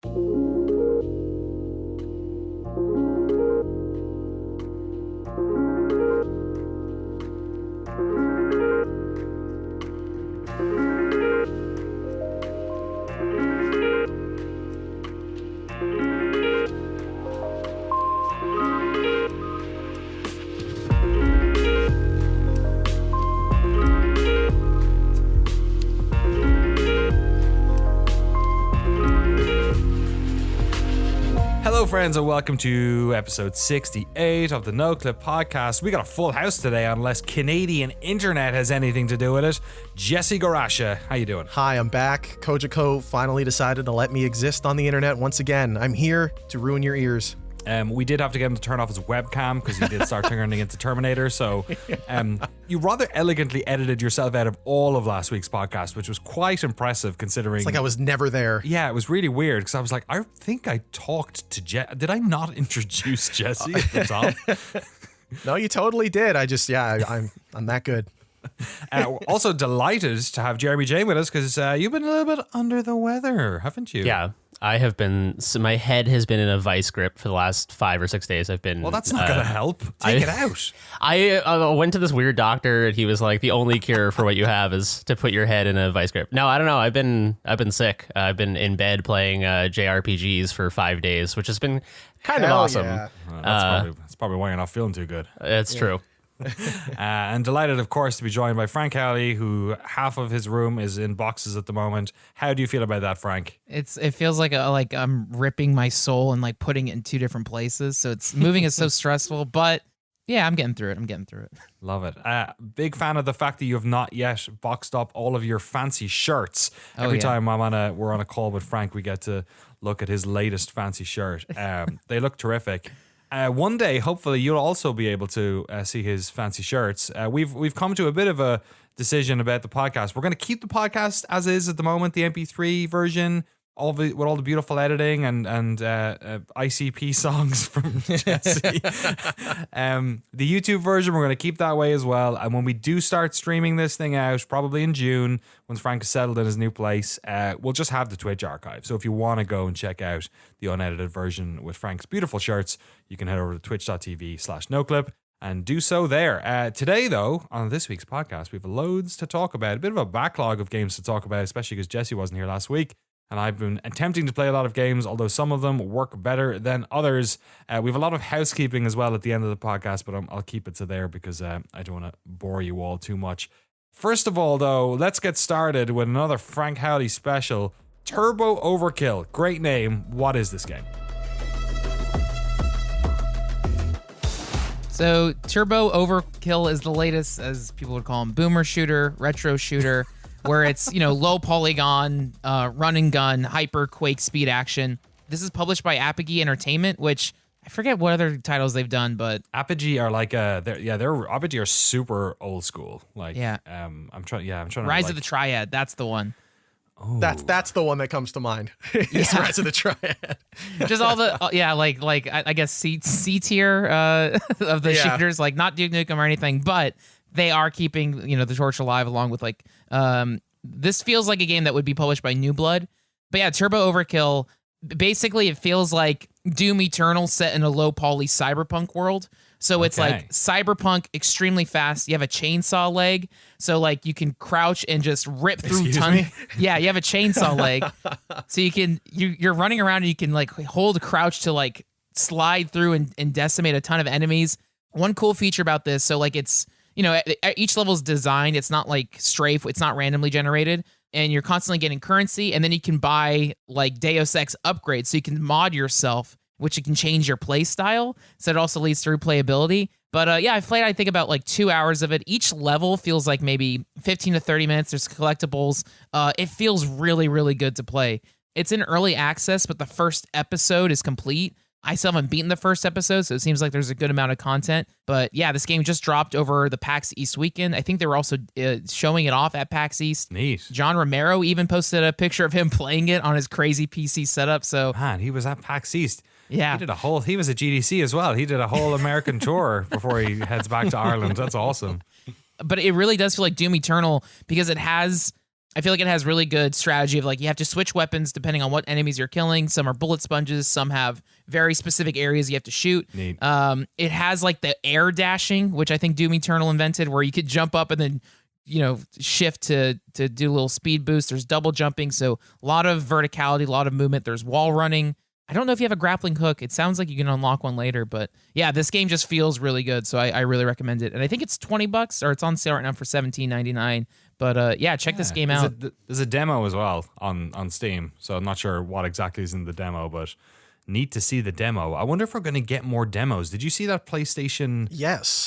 Hello friends and welcome to episode 68 of the Noclip podcast. We got a full house today unless Canadian internet has anything to do with it. Jesse Garasha, how you doing? Hi, I'm back. Kojako finally decided to let me exist on the internet once again. I'm here to ruin your ears. We did have to get him to turn off his webcam because he did start turning into Terminator. So you rather elegantly edited yourself out of all of last week's podcast, which was quite impressive considering... It's like I was never there. Yeah, it was really weird because I was like, I think I talked to Jesse. Did I not introduce Jesse at the top? No, you totally did. I'm that good. Also delighted to have Jeremy J with us because you've been a little bit under the weather, haven't you? Yeah. I have been, so my head has been in a vice grip for the last 5 or 6 days. I've been. Well, that's not going to help. Take it out. I went to this weird doctor and he was like, the only cure for what you have is to put your head in a vice grip. No, I don't know. I've been sick. I've been in bed playing JRPGs for 5 days, which has been kind of awesome. Yeah. That's probably why you're not feeling too good. It's true. And delighted, of course, to be joined by Frank Howley, who half of his room is in boxes at the moment. How do you feel about that, Frank? It feels like I'm ripping my soul and like putting it in two different places. So it's moving is so stressful, but yeah, I'm getting through it. Love it. Big fan of the fact that you have not yet boxed up all of your fancy shirts. Every time we're on a call with Frank, we get to look at his latest fancy shirt. They look terrific. One day, hopefully, you'll also be able to see his fancy shirts. We've come to a bit of a decision about the podcast. We're going to keep the podcast as is at the moment, the MP3 version, with all the beautiful editing and ICP songs from Jesse. The YouTube version, we're going to keep that way as well. And when we do start streaming this thing out, probably in June, once Frank is settled in his new place, we'll just have the Twitch archive. So if you want to go and check out the unedited version with Frank's beautiful shirts, you can head over to twitch.tv/noclip and do so there. Today, though, on this week's podcast, we have loads to talk about, a bit of a backlog of games to talk about, especially because Jesse wasn't here last week. And I've been attempting to play a lot of games, although some of them work better than others. We have a lot of housekeeping as well at the end of the podcast, but I'll keep it to there because I don't want to bore you all too much. First of all, though, let's get started with another Frank Howley special, Turbo Overkill. Great name. What is this game? So Turbo Overkill is the latest, as people would call him, boomer shooter, retro shooter, where it's, low polygon, run and gun, hyper quake speed action. This is published by Apogee Entertainment, which I forget what other titles they've done, but Apogee are like Apogee are super old school. Like I'm trying Rise of the Triad, that's the one. Oh. That's the one that comes to mind. It's Rise of the Triad. Just all the I guess C tier of the shooters, like not Duke Nukem or anything, but they are keeping the torch alive along with this feels like a game that would be published by New Blood. But yeah, Turbo Overkill, basically it feels like Doom Eternal set in a low poly cyberpunk world. So it's like cyberpunk, extremely fast. You have a chainsaw leg, so like you can crouch and just rip through tons. Yeah, you have a chainsaw leg, so you're running around and you can like hold crouch to like slide through and decimate a ton of enemies. One cool feature about this, so like it's each level is designed. It's not like strafe. It's not randomly generated, and you're constantly getting currency. And then you can buy like Deus Ex upgrades, so you can mod yourself, which you can change your play style. So it also leads to replayability. But I've played, I think, about like 2 hours of it. Each level feels like maybe 15 to 30 minutes. There's collectibles. It feels really, really good to play. It's in early access, but the first episode is complete. I still haven't beaten the first episode, so it seems like there's a good amount of content. But yeah, this game just dropped over the PAX East weekend. I think they were also showing it off at PAX East. Neat. John Romero even posted a picture of him playing it on his crazy PC setup. So man, he was at PAX East. Yeah. He was at GDC as well. He did a whole American tour before he heads back to Ireland. That's awesome. But it really does feel like Doom Eternal because it has I feel like it has really good strategy of like you have to switch weapons depending on what enemies you're killing. Some are bullet sponges, some have very specific areas you have to shoot. Neat. It has like the air dashing, which I think Doom Eternal invented, where you could jump up and then shift to do a little speed boost. There's double jumping, so a lot of verticality, a lot of movement. There's wall running. I don't know if you have a grappling hook. It sounds like you can unlock one later, but yeah, this game just feels really good, so I really recommend it. And I think it's $20, or it's on sale right now for $17.99. But yeah, check this game out. There's a demo as well on Steam, so I'm not sure what exactly is in the demo, but neat to see the demo. I wonder if we're going to get more demos. Did you see that PlayStation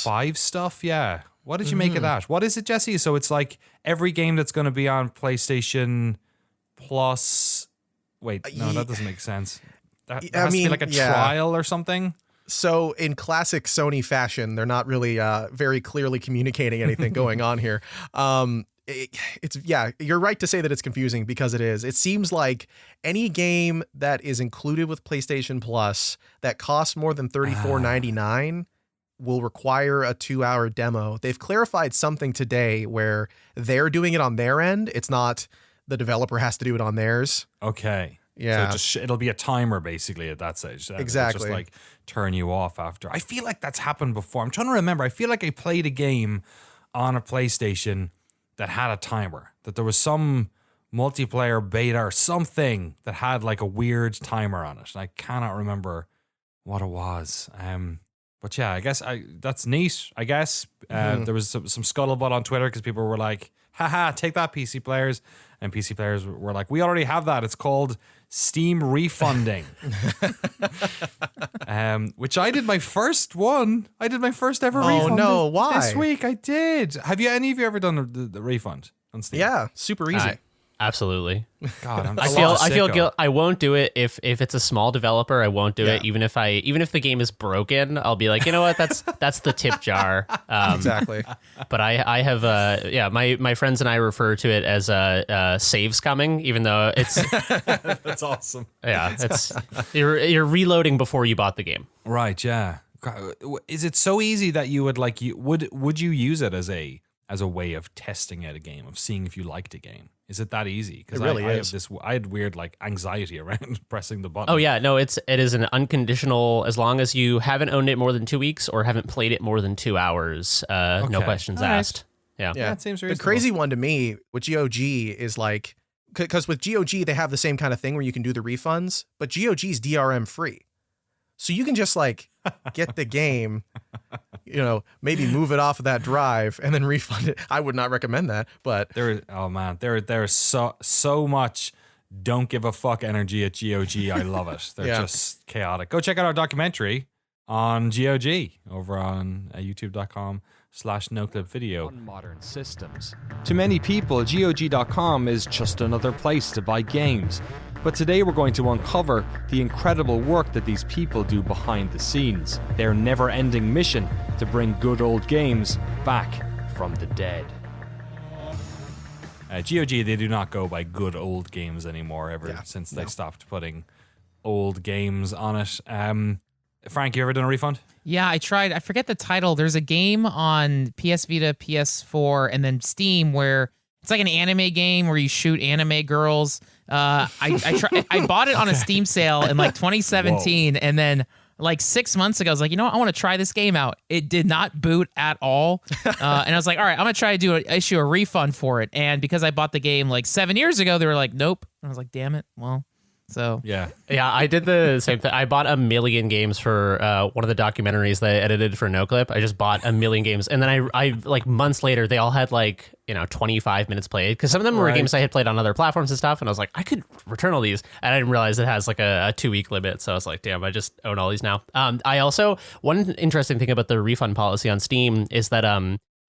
5 stuff? Yeah. What did you make of that? What is it, Jesse? So it's like every game that's going to be on PlayStation Plus. Wait, no, that doesn't make sense. That has to be like a trial or something. So in classic Sony fashion, they're not really very clearly communicating anything going on here. You're right to say that it's confusing because it is. It seems like any game that is included with PlayStation Plus that costs more than $34.99 will require a 2-hour demo. They've clarified something today where they're doing it on their end. It's not the developer has to do it on theirs. Okay. Yeah. So it'll be a timer basically at that stage. Exactly. It'll just like turn you off after. I feel like that's happened before. I'm trying to remember. I feel like I played a game on a PlayStation that had a timer, that there was some multiplayer beta or something that had like a weird timer on it. And I cannot remember what it was. But yeah, I guess that's neat. I guess there was some scuttlebutt on Twitter because people were like, haha, take that, PC players. And PC players were like, we already have that. It's called Steam refunding. Which I did my first one. I did my first ever refund. Oh no, why? This week I did. Have any of you ever done the refund on Steam? Yeah, super easy. Absolutely. God, I feel guilt. I won't do it if it's a small developer. I won't do it even if the game is broken. I'll be like, you know what? That's the tip jar. Exactly. But I have my friends and I refer to it as saves coming, even though it's that's awesome. Yeah, it's you're reloading before you bought the game. Right. Yeah. Is it so easy that you would would you use it as a way of testing out a game, of seeing if you liked a game? Is it that easy? Because I had weird like anxiety around pressing the button. Oh yeah, no, it is an unconditional, as long as you haven't owned it more than 2 weeks or haven't played it more than 2 hours. No questions asked. Yeah, that seems reasonable. The crazy one to me with GOG is like, because with GOG they have the same kind of thing where you can do the refunds, but GOG's DRM free, so you can just like get the game. Maybe move it off of that drive and then refund it. I would not recommend that, but there's so much don't give a fuck energy at GOG. I love it. They're just chaotic. Go check out our documentary on GOG over on youtube.com/Noclip video. On modern systems. To many people, GOG.com is just another place to buy games. But today we're going to uncover the incredible work that these people do behind the scenes. Their never-ending mission to bring good old games back from the dead. GOG, they do not go by good old games anymore since they stopped putting old games on it. Frank, you ever done a refund? Yeah, I tried. I forget the title. There's a game on PS Vita, PS4, and then Steam where it's like an anime game where you shoot anime girls. I bought it on a Steam sale in like 2017, and then like 6 months ago, I was like, you know what? I want to try this game out. It did not boot at all, and I was like, all right, I'm gonna try to issue a refund for it. And because I bought the game like 7 years ago, they were like, nope. And I was like, damn it. Well. So yeah, I did the same thing. I bought 1 million games for one of the documentaries that I edited for Noclip. I just bought 1 million games, and then I like months later, they all had like 25 minutes played, because some of them were games I had played on other platforms and stuff. And I was like, I could return all these, and I didn't realize it has like a 2-week limit. So I was like, damn, I just own all these now. I also, one interesting thing about the refund policy on Steam is that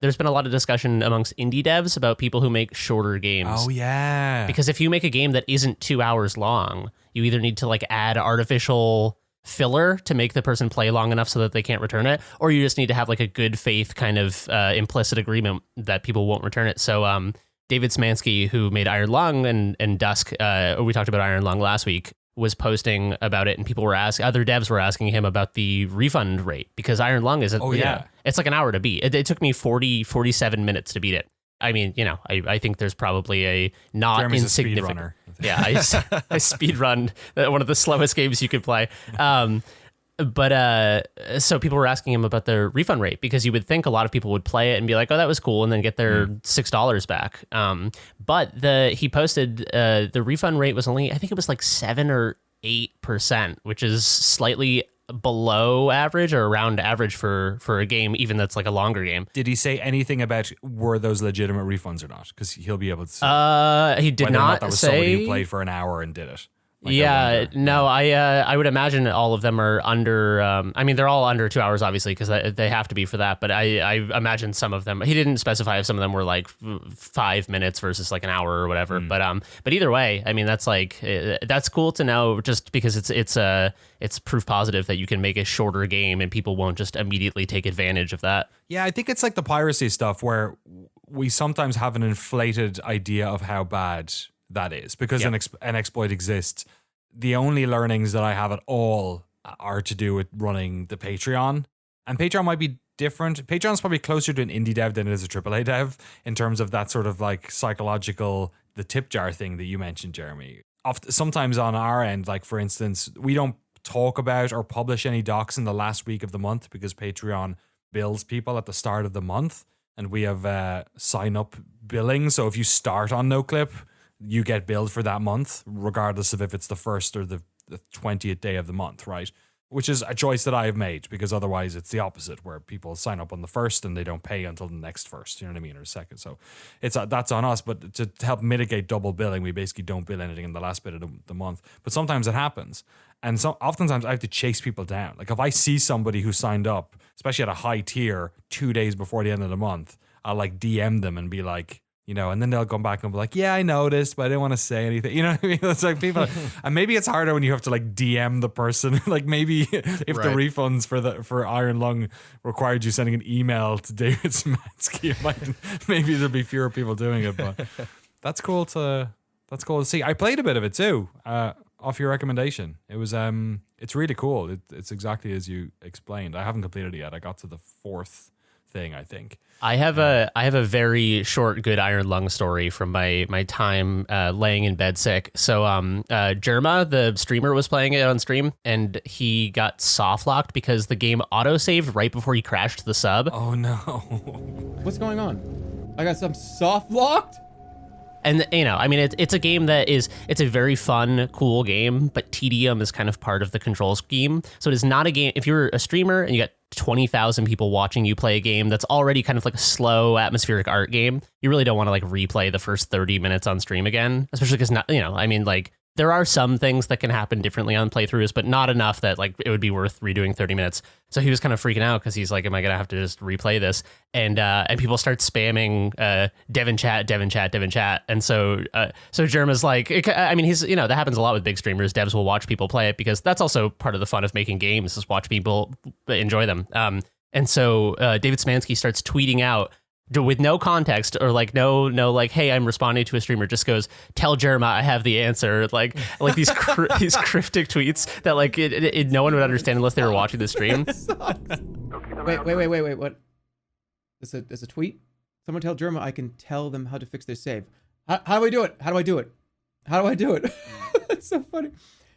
there's been a lot of discussion amongst indie devs about people who make shorter games. Oh, yeah. Because if you make a game that isn't 2 hours long, you either need to like add artificial filler to make the person play long enough so that they can't return it, or you just need to have like a good faith kind of implicit agreement that people won't return it. So David Smansky, who made Iron Lung and Dusk, we talked about Iron Lung last week, was posting about it, and people were asking, other devs were asking him about the refund rate, because Iron Lung is it's like an hour to beat. It took me 47 minutes to beat it. I mean, I think there's probably a not Jeremy's insignificant. a speedrunner. Yeah, I speed run one of the slowest games you could play. But so people were asking him about the refund rate, because you would think a lot of people would play it and be like, oh, that was cool, and then get their $6 back. But he posted the refund rate was only, I think it was like 7 or 8%, which is slightly below average or around average for a game, even that's like a longer game. Did he say anything about were those legitimate refunds or not? Because he'll be able to say. He did not that was say. Somebody who played for an hour and did it. I would imagine all of them are under. I mean, they're all under 2 hours, obviously, because they have to be for that. But I imagine some of them. He didn't specify if some of them were like 5 minutes versus like an hour or whatever. But either way, I mean, that's cool to know, just because it's proof positive that you can make a shorter game and people won't just immediately take advantage of that. Yeah, I think it's like the piracy stuff where we sometimes have an inflated idea of how bad that is, because an exploit exists. The only learnings that I have at all are to do with running the Patreon, and Patreon might be different. Patreon's probably closer to an indie dev than it is a AAA dev in terms of that sort of like psychological, the tip jar thing that you mentioned, Jeremy. Sometimes on our end, like for instance, we don't talk about or publish any docs in the last week of the month because Patreon bills people at the start of the month, and we have sign up billing. So if you start on Noclip, you get billed for that month, regardless of if it's the first or the 20th day of the month, right? Which is a choice that I've made, because otherwise it's the opposite, where people sign up on the first and they don't pay until the next first, you know what I mean, or second. So that's on us. But to help mitigate double billing, we basically don't bill anything in the last bit of the month. But sometimes it happens. And so oftentimes I have to chase people down. Like if I see somebody who signed up, especially at a high tier, 2 days before the end of the month, I'll like DM them and be like, and then they'll come back and be like, yeah, I noticed, but I didn't want to say anything. You know what I mean? It's like people, and maybe it's harder when you have to like DM the person. Like maybe if the refunds for Iron Lung required you sending an email to David Szymanski, maybe there'd be fewer people doing it. But that's cool to see. I played a bit of it too, off your recommendation. It was it's really cool. It's exactly as you explained. I haven't completed it yet. I got to the 4th thing, I think. I have a very short good Iron Lung story from my time laying in bed sick. So Jerma, the streamer, was playing it on stream, and he got soft locked because the game autosaved right before he crashed the sub. Oh no. What's going on? I got some soft locked? And I mean, it's a game it's a very fun, cool game, but tedium is kind of part of the control scheme. So it is not a game. If you're a streamer and you got 20,000 people watching you play a game that's already kind of like a slow atmospheric art game, you really don't want to like replay the first 30 minutes on stream again, especially because I mean, like, there are some things that can happen differently on playthroughs, but not enough that like it would be worth redoing 30 minutes. So he was kind of freaking out because he's like, am I going to have to just replay this? And people start spamming Devin chat. And so Jerma's like, I mean, he's, that happens a lot with big streamers. Devs will watch people play it because that's also part of the fun of making games, is watch people enjoy them. And so David Szymanski starts tweeting out, with no context or like no like, hey, I'm responding to a streamer, just goes, tell Jerma I have the answer, like these these cryptic tweets that like no one would understand unless they were watching the stream. Wait, what? There's a tweet? Someone tell Jerma I can tell them how to fix their save. How do I do it? It's so funny.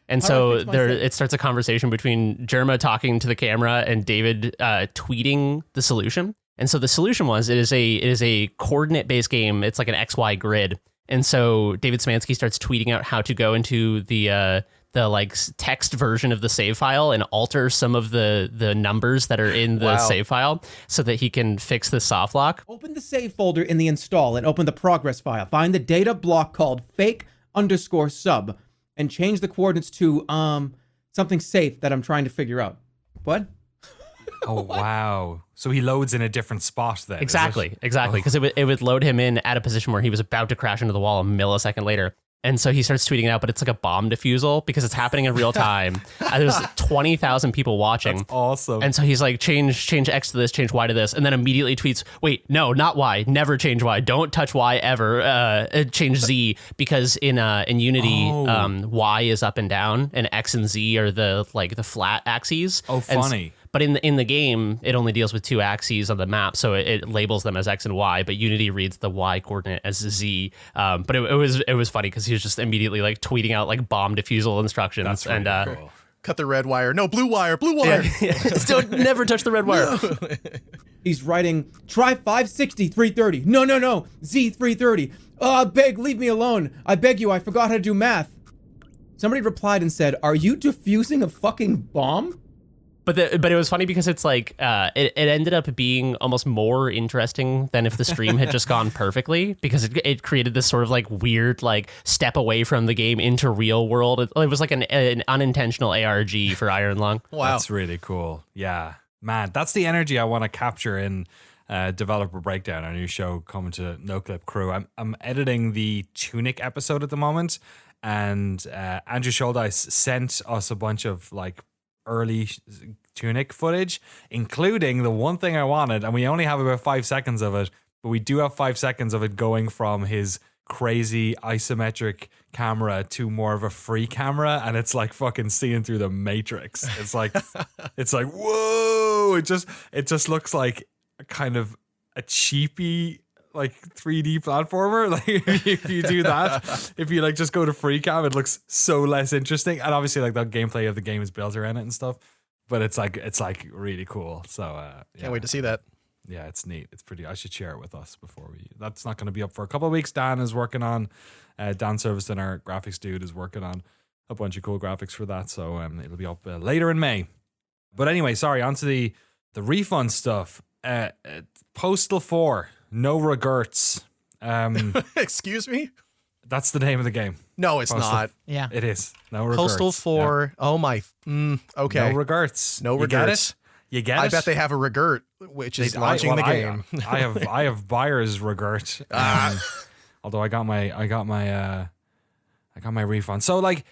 And so it starts a conversation between Jerma talking to the camera and David tweeting the solution. And so the solution was, it is a coordinate-based game. It's like an XY grid. And so David Szymanski starts tweeting out how to go into the like text version of the save file and alter some of the numbers that are in the save file so that he can fix the soft lock. Open the save folder in the install and open the progress file. Find the data block called fake_sub and change the coordinates to something safe that I'm trying to figure out. What? Oh, wow. So he loads in a different spot then. Exactly. Because it would load him in at a position where he was about to crash into the wall a millisecond later. And so he starts tweeting it out, but it's like a bomb defusal because it's happening in real time. There's 20,000 people watching. That's awesome. And so he's like, change X to this, change Y to this, and then immediately tweets, wait, no, not Y, never change Y, don't touch Y ever, change Z, because in Unity, Y is up and down, and X and Z are the flat axes. Oh, funny. But in the game, it only deals with 2 axes on the map, so it labels them as X and Y. But Unity reads the Y coordinate as Z. But it was funny because he was just immediately like tweeting out like bomb defusal instructions. That's really and cool. Cut the red wire. No, blue wire. Blue wire. Still never touch the red wire. He's writing, try 560, 330. No. Z 330. Oh, beg, leave me alone. I beg you, I forgot how to do math. Somebody replied and said, are you defusing a fucking bomb? But it was funny because it's like it ended up being almost more interesting than if the stream had just gone perfectly, because it created this sort of like weird like step away from the game into real world. It was like an unintentional ARG for Iron Lung. Wow. That's really cool. Yeah, man, that's the energy I want to capture in Developer Breakdown, our new show coming to Noclip crew. I'm editing the Tunic episode at the moment, and Andrew Scholdice sent us a bunch of like early Tunic footage, including the one thing I wanted, and we only have about 5 seconds of it, but we do have 5 seconds of it going from his crazy isometric camera to more of a free camera, and it's like fucking seeing through the Matrix. It's like whoa, it just looks like a kind of a cheapy like 3D platformer. Like if you do that, if you like just go to free cam, it looks so less interesting. And obviously like the gameplay of the game is built around it and stuff, but it's like really cool. So Can't wait to see that. Yeah, it's neat. It's pretty. I should share it with us before we. That's not going to be up for a couple of weeks. Dan is working on. Dan Serviceton, our graphics dude, is working on a bunch of cool graphics for that. So it'll be up later in May. But anyway, sorry. Onto the refund stuff. Postal 4, no regerts. Excuse me? That's the name of the game. No, it's Postal, not. Yeah. It is. No regerts. Postal 4. Yeah. Oh my. Okay. No regerts. No regerts. You get it? You get it? I bet they have a regert, which is launching the game. I have buyer's regert. Although I got my refund. So like,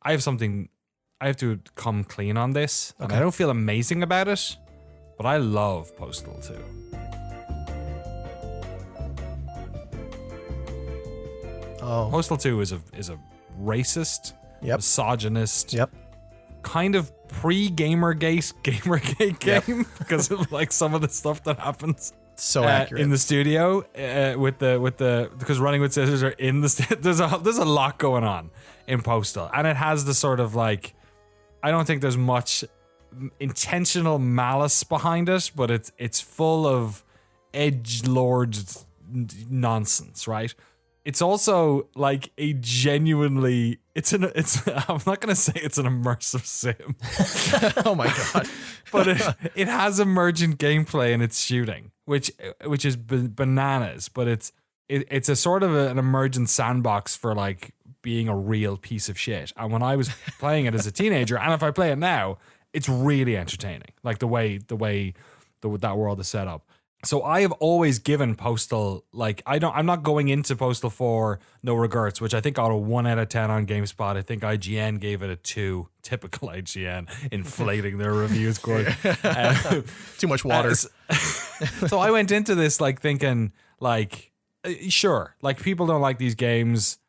I have to come clean on this. Okay. And I don't feel amazing about it, but I love Postal 2. Oh. Postal 2 is a racist, misogynist, kind of pre-Gamergate game because of like some of the stuff that happens. So accurate in the studio with the because Running with Scissors are in the there's a lot going on in Postal, and it has the sort of like, I don't think there's much intentional malice behind it, but it's full of edgelord nonsense, right? It's also like a genuinely I'm not gonna say it's an immersive sim. Oh my god. But it has emergent gameplay in its shooting, which is bananas, but it's a sort of an emergent sandbox for like being a real piece of shit. And when I was playing it as a teenager, and if I play it now, it's really entertaining. Like the way that world is set up. So I have always given Postal, like, I'm not going into Postal 4 no regerts, which I think got a 1 out of 10 on GameSpot. I think IGN gave it a 2. Typical IGN, inflating their review score. Too much water. So I went into this like thinking like, sure, like people don't like these games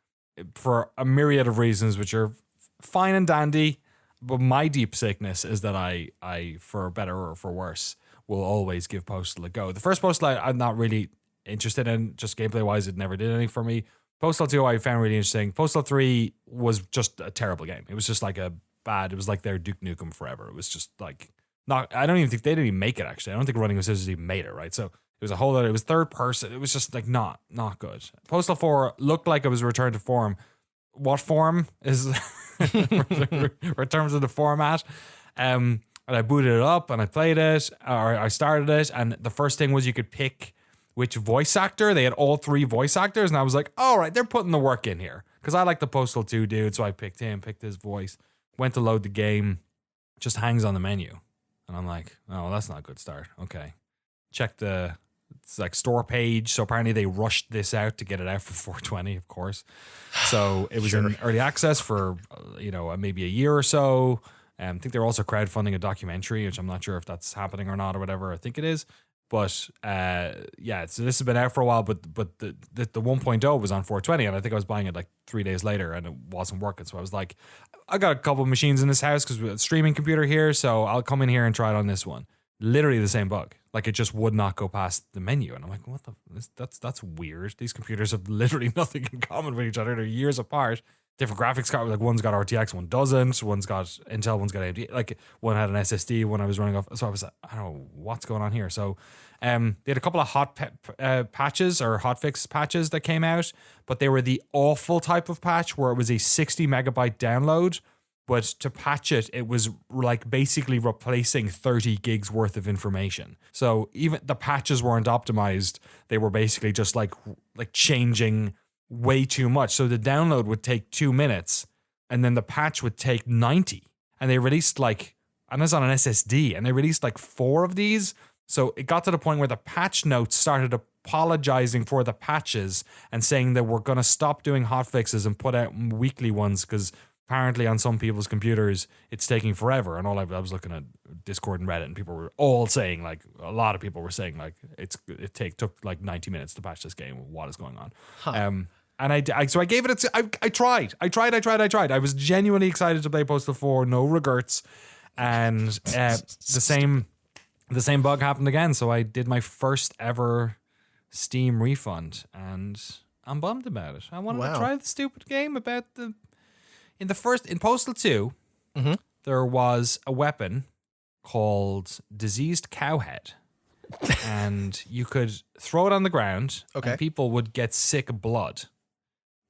for a myriad of reasons, which are fine and dandy. But my deep sickness is that I, for better or for worse, will always give Postal a go. The first Postal I'm not really interested in, just gameplay wise, it never did anything for me. Postal 2 I found really interesting. Postal 3 was just a terrible game. It was just like it was like their Duke Nukem Forever. It was just like, I don't even think they didn't even make it actually. I don't think Running with Scissors even made it, right? So it was a whole other, it was third person. It was just like not good. Postal 4 looked like it was a return to form. What form is returns to the format? And I booted it up and I played it, or I started it, and the first thing was you could pick which voice actor. They had all 3 voice actors, and I was like, all right, they're putting the work in here. Because I like the Postal 2 dude, so I picked his voice. Went to load the game, just hangs on the menu. And I'm like, oh, well, that's not a good start. Okay. Check it's like store page. So apparently they rushed this out to get it out for $4.20, of course. So it was in early access for, maybe a year or so. I think they're also crowdfunding a documentary, which I'm not sure if that's happening or not or whatever. I think it is. But yeah, so this has been out for a while, but the 1.0 was on 420, and I think I was buying it like 3 days later, and it wasn't working. So I was like, I got a couple of machines in this house because we have a streaming computer here, so I'll come in here and try it on this one. Literally the same bug. Like, it just would not go past the menu, and I'm like, that's weird. These computers have literally nothing in common with each other. They're years apart. Different graphics card, like one's got RTX, one doesn't. One's got Intel, one's got AMD. Like, one had an SSD, one I was running off. So I was like, I don't know what's going on here. So they had a couple of patches or hotfix patches that came out, but they were the awful type of patch where it was a 60 megabyte download, but to patch it, it was like basically replacing 30 gigs worth of information. So even the patches weren't optimized. They were basically just like changing way too much. So the download would take 2 minutes and then the patch would take 90. And they released and it's on an SSD, and they released like 4 of these. So it got to the point where the patch notes started apologizing for the patches and saying that we're going to stop doing hotfixes and put out weekly ones because apparently on some people's computers it's taking forever. And I was looking at Discord and Reddit, and people were all saying, like, a lot of people were saying like it took like 90 minutes to patch this game. What is going on? And I gave it I tried. I was genuinely excited to play Postal 4, no regrets. And the same bug happened again. So I did my first ever Steam refund, and I'm bummed about it. I wanted to try the stupid game about in Postal 2, there was a weapon called Diseased Cowhead. And you could throw it on the ground, and people would get sick blood.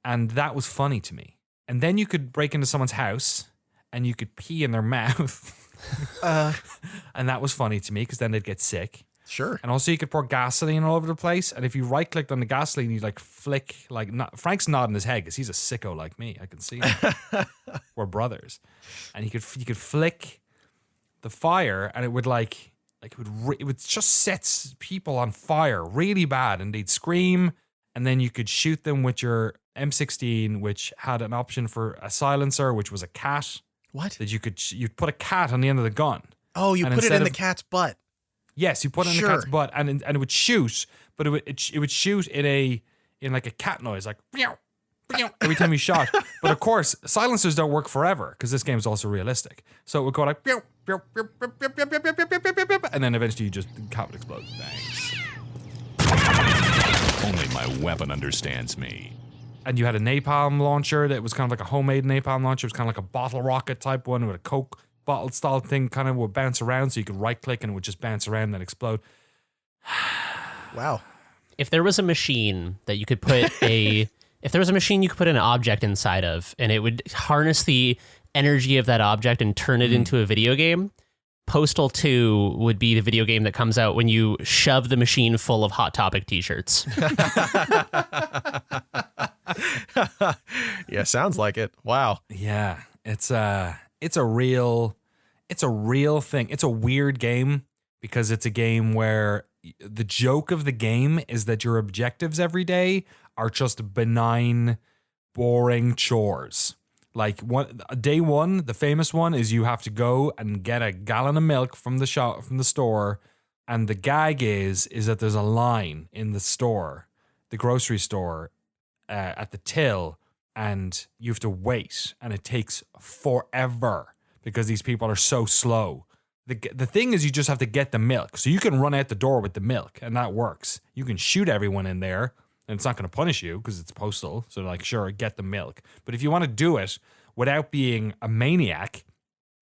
And that was funny to me. And then you could break into someone's house and you could pee in their mouth. And that was funny to me because then they'd get sick. Sure. And also you could pour gasoline all over the place. And if you right clicked on the gasoline, you like flick, Frank's nodding his head because he's a sicko like me. I can see him. We're brothers. And you could flick the fire, and it would it would just set people on fire really bad, and they'd scream. And then you could shoot them with your M16, which had an option for a silencer, which was a cat. What? That you'd put a cat on the end of the gun. Oh, you put it in the cat's butt. Yes, you put it in the cat's butt, and it would shoot, but it would shoot in like a cat noise, like meow, meow, every time you shot. But of course, silencers don't work forever because this game is also realistic. So it would go like meow, meow, meow, meow, meow, meow, meow, meow, meow, meow, and then eventually the cat would explode. Thanks. Only my weapon understands me. And you had a napalm launcher that was kind of like a homemade napalm launcher. It was kind of like a bottle rocket type one with a Coke bottle style thing, kind of would bounce around, so you could right click and it would just bounce around and then explode. Wow. If there was a machine that you could put an object inside of, and it would harness the energy of that object and turn it into a video game, Postal 2 would be the video game that comes out when you shove the machine full of Hot Topic t-shirts. Yeah, sounds like it. Wow. Yeah, it's a real thing. It's a weird game because it's a game where the joke of the game is that your objectives every day are just benign, boring chores. Like day one, the famous one is you have to go and get a gallon of milk from the store, and the gag is that there's a line in the store, the grocery store, at the till, and you have to wait, and it takes forever because these people are so slow. The thing is, you just have to get the milk, so you can run out the door with the milk, and that works. You can shoot everyone in there, and it's not going to punish you because it's Postal. So like, sure, get the milk. But if you want to do it without being a maniac,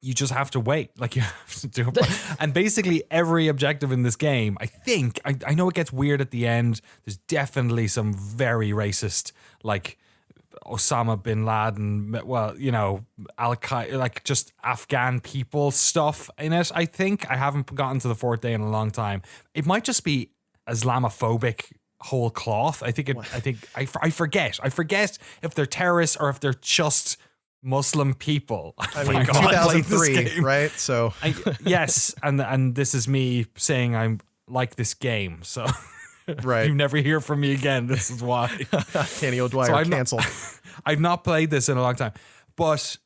you just have to wait. Like, you have to do it. And basically every objective in this game, I think, I know it gets weird at the end. There's definitely some very racist, like Osama bin Laden, well, Al-Qaeda, like just Afghan people stuff in it, I think. I haven't gotten to the fourth day in a long time. It might just be Islamophobic whole cloth. I forget if they're terrorists or if they're just Muslim people. I mean, 2003, right? So yes, and this is me saying I'm like this game. So right, you never hear from me again. This is why. Kenny O'Dwyer canceled. I've not played this in a long time, but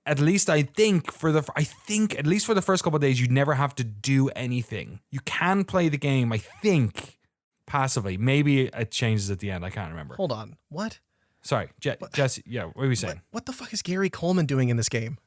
at least I think at least for the first couple of days, you never have to do anything. You can play the game, I think, passively. Maybe it changes at the end. I can't remember. Hold on. What? Sorry, Jesse. Yeah, what were you saying? What the fuck is Gary Coleman doing in this game?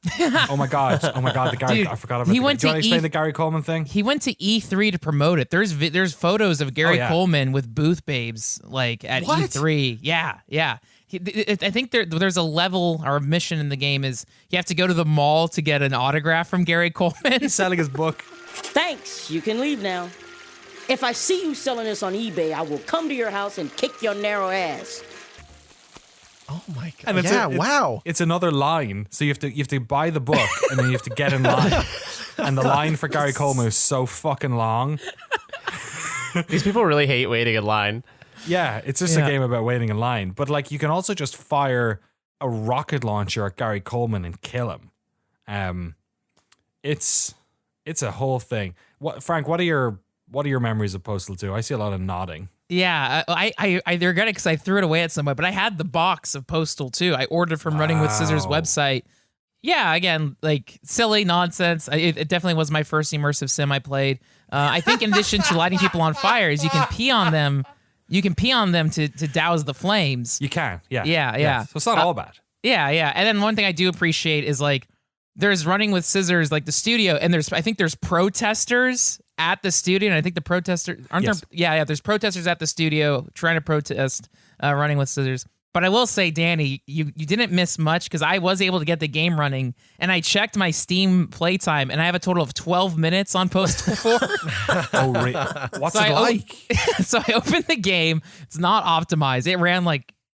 Oh my god! The Gary. Dude, I forgot about. he Do went you to want to explain the Gary Coleman thing? He went to E3 to promote it. There's photos of Gary Coleman with booth babes like at E3. Yeah. I think there's a level or a mission in the game is you have to go to the mall to get an autograph from Gary Coleman. He's selling his book. Thanks. You can leave now. If I see you selling this on eBay, I will come to your house and kick your narrow ass. Oh my god! And wow. It's another line, so you have to buy the book and then you have to get in line. And the line for Gary Coleman is so fucking long. These people really hate waiting in line. Yeah, it's just a game about waiting in line. But like, you can also just fire a rocket launcher at Gary Coleman and kill him. It's a whole thing. Frank? What are your memories of Postal 2? I see a lot of nodding. Yeah, I regret it because I threw it away at some point, but I had the box of Postal 2. I ordered from Running with Scissors website. Yeah, again, like silly nonsense. It definitely was my first immersive sim I played. I think in addition to lighting people on fire, is you can pee on them. You can pee on them to douse the flames. You can, yeah. Yeah. So it's not all bad. Yeah. And then one thing I do appreciate is like there's Running with Scissors, like the studio, and I think there's protesters at the studio, and I think the protesters aren't there. Yeah. There's protesters at the studio trying to protest Running with Scissors. But I will say, Danny, you didn't miss much because I was able to get the game running, and I checked my Steam playtime, and I have a total of 12 minutes on Postal 4. Oh, really? What's it like? So I opened the game. It's not optimized.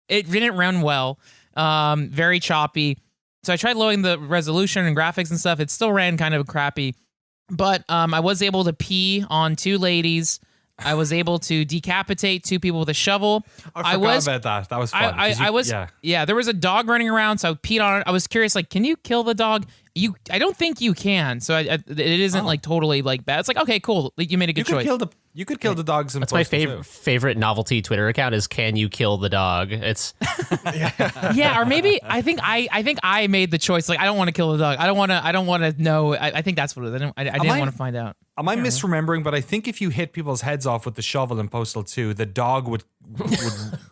It didn't run well. Very choppy. So I tried lowering the resolution and graphics and stuff. It still ran kind of crappy. But I was able to pee on 2 ladies. I was able to decapitate 2 people with a shovel. I forgot about that. That was fun. There was a dog running around, so I peed on it. I was curious, like, can you kill the dog? I don't think you can. So it isn't like totally like bad. It's like, okay, cool. Like, you made a good choice. You could kill the dogs. That's my favorite novelty Twitter account is "Can you kill the dog?" It's yeah, or maybe I think I made the choice. Like, I don't want to kill the dog. I don't want to know. I think that's what it is. I didn't want to find out. Am I misremembering? But I think if you hit people's heads off with the shovel in Postal 2, the dog would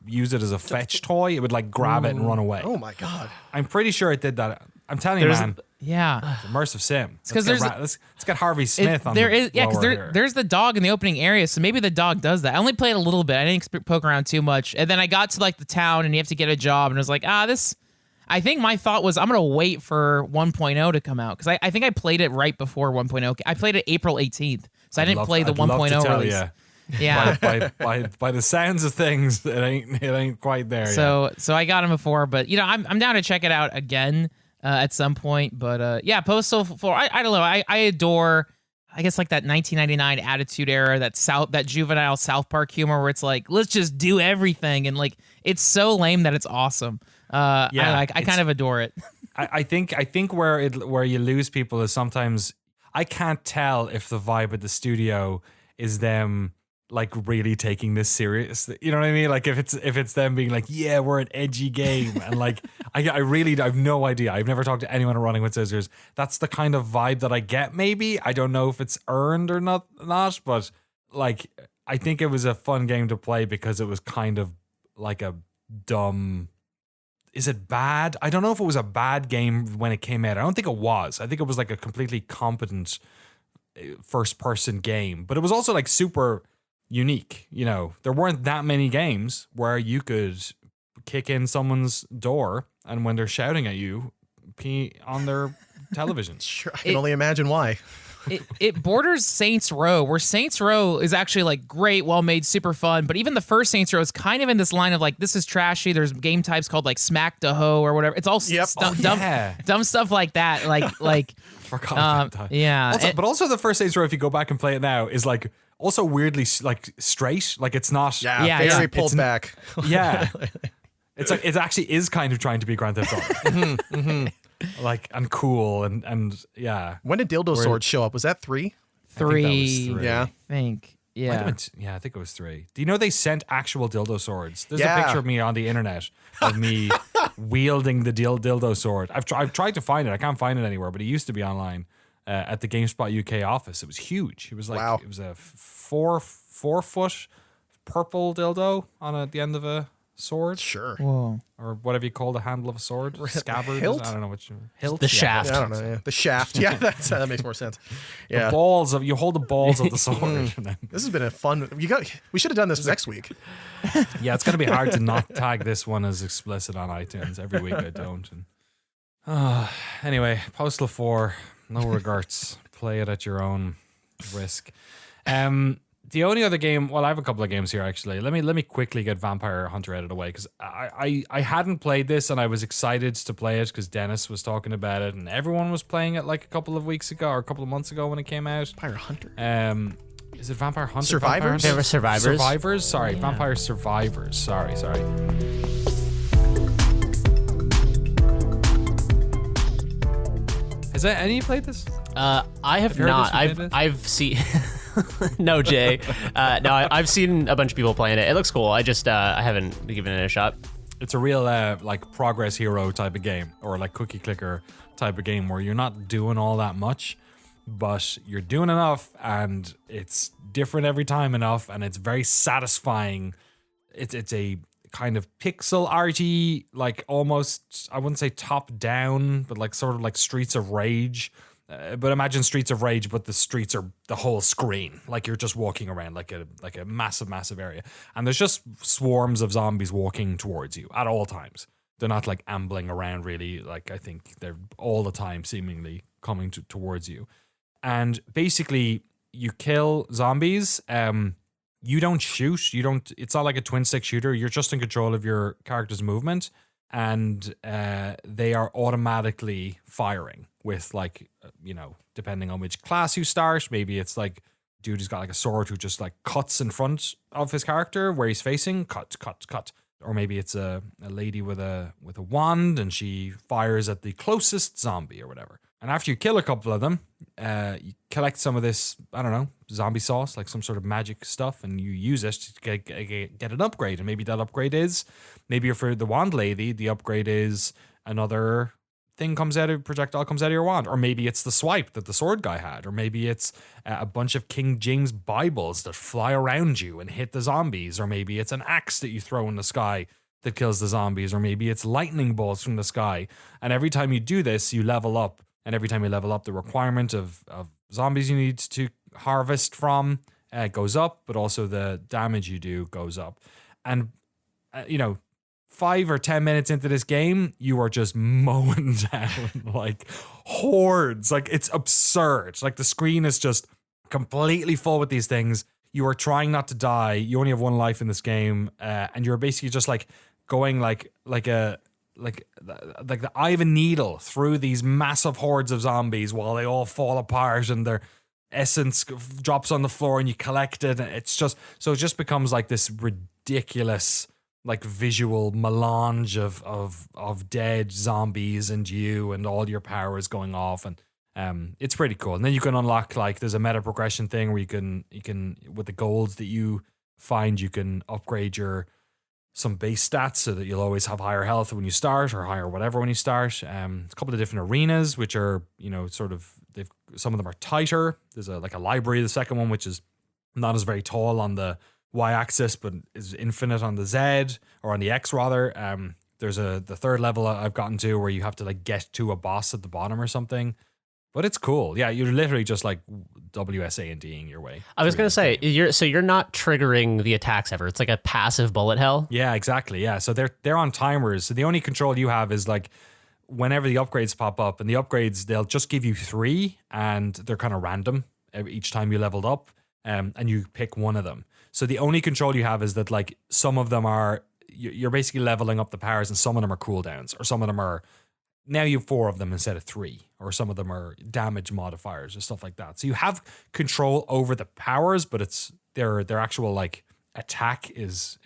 use it as a fetch toy. It would like grab it and run away. Oh my god! I'm pretty sure it did that. I'm telling you, man. Yeah, it's immersive sim. Let's get Harvey Smith on. Because there's the dog in the opening area, so maybe the dog does that. I only played a little bit. I didn't poke around too much, and then I got to like the town, and you have to get a job, and I was like, this. I think my thought was I'm gonna wait for 1.0 to come out because I think I played it right before 1.0. I played it April 18th, so I didn't play the 1.0 release. Yeah, by the sounds of things, it ain't quite there yet. So I got him before, but I'm down to check it out again at some point. But Postal 4, I don't know. I adore, I guess, like that 1999 Attitude Era, that juvenile South Park humor where it's like, let's just do everything, and like it's so lame that it's awesome. I kind of adore it. I think where you lose people is sometimes I can't tell if the vibe at the studio is them like really taking this serious. You know what I mean? Like if it's them being like, yeah, we're an edgy game, and like I have no idea. I've never talked to anyone Running with Scissors. That's the kind of vibe that I get. Maybe I don't know if it's earned or not, but like I think it was a fun game to play because it was kind of like a dumb. Is it bad? I don't know if it was a bad game when it came out. I don't think it was. I think it was like a completely competent first-person game. But it was also like super unique. You know, there weren't that many games where you could kick in someone's door and when they're shouting at you, pee on their television. Sure, I can only imagine why. It borders Saints Row, where Saints Row is actually like great, well made, super fun. But even the first Saints Row is kind of in this line of like, this is trashy. There's game types called like Smack the Hoe or whatever. It's all dumb stuff like that. Like forgot about that. Yeah. But also the first Saints Row, if you go back and play it now, is like also weirdly like straight. Like it's not. Very pulled back. Yeah. It's like it actually is kind of trying to be Grand Theft Auto. Like and cool and yeah. When did Dildo Sword show up? Was that 3? Three. Yeah. I think. Yeah. Might have been yeah, I think it was 3. Do you know they sent actual dildo swords? There's a Yeah. picture of me on the internet of me wielding the dildo sword. I've tried to find it. I can't find it anywhere, but it used to be online at the GameSpot UK office. It was huge. It was like Wow. it was a 4-foot purple dildo on the end of a sword. Sure. Whoa. Or whatever you call the handle of a sword. Scabbard. hilt? I don't know what hilt. The Yeah. shaft. I don't know. Yeah. The shaft. Yeah, that makes more sense. The Yeah. balls of you hold the balls of the sword. and then- This has been a fun. We should have done this next week. yeah, it's gonna be hard to not tag this one as explicit on iTunes. Every week I don't. And, anyway, Postal 4, no regrets. Play it at your own risk. The only other game, well, I have a couple of games here actually. Let me quickly get Vampire Hunter out of the way because I hadn't played this and I was excited to play it because Dennis was talking about it and everyone was playing it like a couple of weeks ago or a couple of months ago when it came out. Vampire Hunter. Is it Vampire Hunter? Survivors? They were Survivors. Survivors? Sorry, Vampire Survivors. Sorry. Has any of you played this? I have you heard not. this? You played I've seen. No, Jay. No, I've seen a bunch of people playing it. It looks cool. I just I haven't given it a shot. It's a real like progress hero type of game or like cookie clicker type of game where you're not doing all that much, but you're doing enough and it's different every time enough and it's very satisfying. It's a kind of pixel arty, like almost, I wouldn't say top down, but like sort of like Streets of Rage. But imagine Streets of Rage, but the streets are the whole screen. Like you're just walking around like a massive area. And there's just swarms of zombies walking towards you at all times. They're not like ambling around really. Like I think they're all the time seemingly coming towards you. And basically you kill zombies. You don't shoot. It's not like a twin stick shooter. You're just in control of your character's movement. And they are automatically firing with like, depending on which class you start, maybe it's like dude who's got like a sword who just like cuts in front of his character where he's facing, cut. Or maybe it's a lady with a wand and she fires at the closest zombie or whatever. And after you kill a couple of them, you collect some of this, I don't know, zombie sauce, like some sort of magic stuff, and you use it to get an upgrade. And maybe that upgrade is, maybe for the wand lady, the upgrade is another projectile comes out of your wand. Or maybe it's the swipe that the sword guy had. Or maybe it's a bunch of King James Bibles that fly around you and hit the zombies. Or maybe it's an axe that you throw in the sky that kills the zombies. Or maybe it's lightning bolts from the sky. And every time you do this, you level up. And every time you level up, the requirement of zombies you need to harvest from goes up, but also the damage you do goes up. And, 5 or 10 minutes into this game, you are just mowing down like hordes. Like it's absurd. Like the screen is just completely full with these things. You are trying not to die. You only have one life in this game. And you're basically just like going like the eye of a needle through these massive hordes of zombies while they all fall apart and their essence drops on the floor and you collect it. And it's just, so it just becomes like this ridiculous like visual melange of dead zombies and you and all your powers going off. And it's pretty cool. And then you can unlock like, there's a meta progression thing where you can with the golds that you find, you can upgrade some base stats so that you'll always have higher health when you start or higher whatever when you start. A couple of different arenas, which are, sort of, some of them are tighter. There's a library, the second one, which is not as very tall on the Y-axis, but is infinite on the Z, or on the X rather. There's the third level I've gotten to where you have to like get to a boss at the bottom or something. But it's cool. Yeah, you're literally just like WSA&D'ing your way. I was going to say, you're not triggering the attacks ever. It's like a passive bullet hell. Yeah, exactly. Yeah, so they're on timers. So the only control you have is like whenever the upgrades pop up, and the upgrades, they'll just give you 3 and they're kind of random each time you leveled up, and you pick one of them. So the only control you have is that like some of them are, you're basically leveling up the powers, and some of them are cooldowns, or some of them are, now you have 4 of them instead of 3, or some of them are damage modifiers or stuff like that. So you have control over the powers, but it's their actual like attack is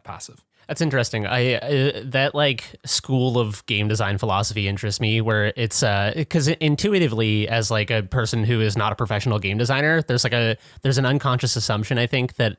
passive. That's interesting. That like school of game design philosophy interests me, where it's because intuitively, as like a person who is not a professional game designer, there's an unconscious assumption, I think, that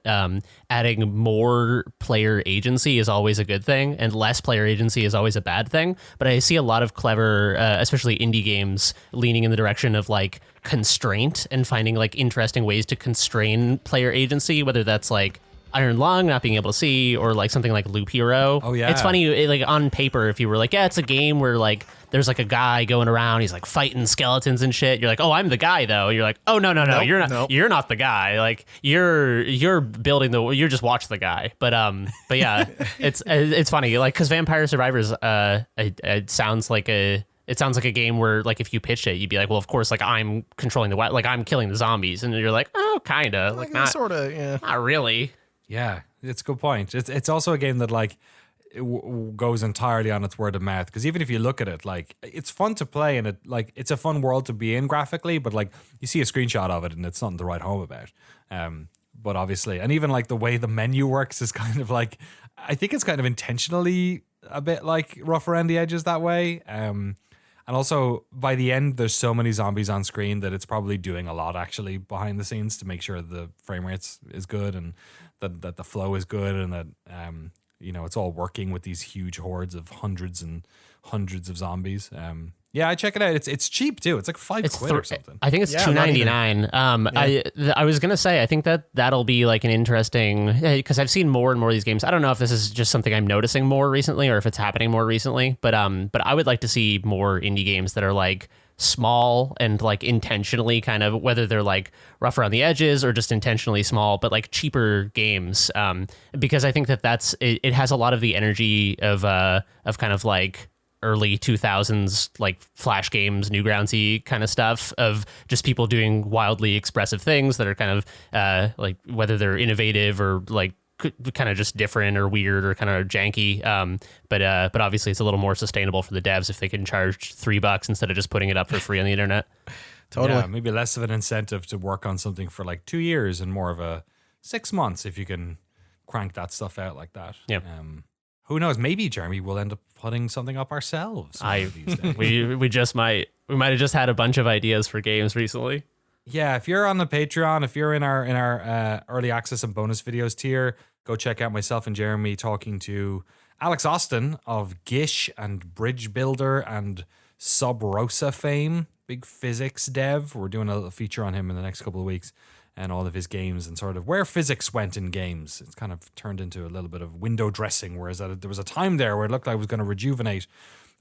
adding more player agency is always a good thing and less player agency is always a bad thing. But I see a lot of clever, especially indie games, leaning in the direction of like constraint and finding like interesting ways to constrain player agency, whether that's like Iron Lung not being able to see, or like something like Loop Hero. Oh yeah, it's funny. Like on paper, if you were like, yeah, it's a game where like there's like a guy going around, he's like fighting skeletons and shit. You're like, oh, I'm the guy though. You're like, oh no, Nope, you're not. nope. You're not the guy. Like you're building you're just watch the guy. But yeah, it's funny. Like because Vampire Survivors, it sounds like a. It sounds like a game where, like, if you pitched it, you'd be like, well, of course, like, I'm controlling like, I'm killing the zombies. And you're like, oh, kind of. Like, not sort of, yeah. Not really. Yeah, it's a good point. It's also a game that, like, goes entirely on its word of mouth. Because even if you look at it, like, it's fun to play and it's a fun world to be in graphically, but, like, you see a screenshot of it and it's something to write home about. But obviously, and even, like, the way the menu works is kind of, like, I think it's kind of intentionally a bit, like, rough around the edges that way. And also, by the end, there's so many zombies on screen that it's probably doing a lot, actually, behind the scenes to make sure the frame rates is good and that the flow is good and that, it's all working with these huge hordes of hundreds and hundreds of zombies. Yeah, I check it out. It's cheap, too. It's like £5 or something. I think it's $2.99. I was going to say, I think that'll be like an interesting, because I've seen more and more of these games. I don't know if this is just something I'm noticing more recently or if it's happening more recently, but I would like to see more indie games that are like small and like intentionally kind of, whether they're like rough around the edges or just intentionally small, but like cheaper games. Because I think it has a lot of the energy of kind of like early 2000s like flash games, Newgroundsy kind of stuff, of just people doing wildly expressive things that are kind of like whether they're innovative or like kind of just different or weird or kind of janky. But obviously it's a little more sustainable for the devs if they can charge $3 instead of just putting it up for free on the internet. Totally. Yeah, maybe less of an incentive to work on something for like 2 years and more of a 6 months if you can crank that stuff out like that. Yeah. Who knows? Maybe, Jeremy, we'll end up putting something up ourselves. These days. We just might. We might have just had a bunch of ideas for games recently. Yeah, if you're on the Patreon, if you're in our early access and bonus videos tier, go check out myself and Jeremy talking to Alex Austin of Gish and Bridge Builder and Sub Rosa fame, big physics dev. We're doing a feature on him in the next couple of weeks and all of his games and sort of where physics went in games. It's kind of turned into a little bit of window dressing, whereas there was a time there where it looked like it was going to rejuvenate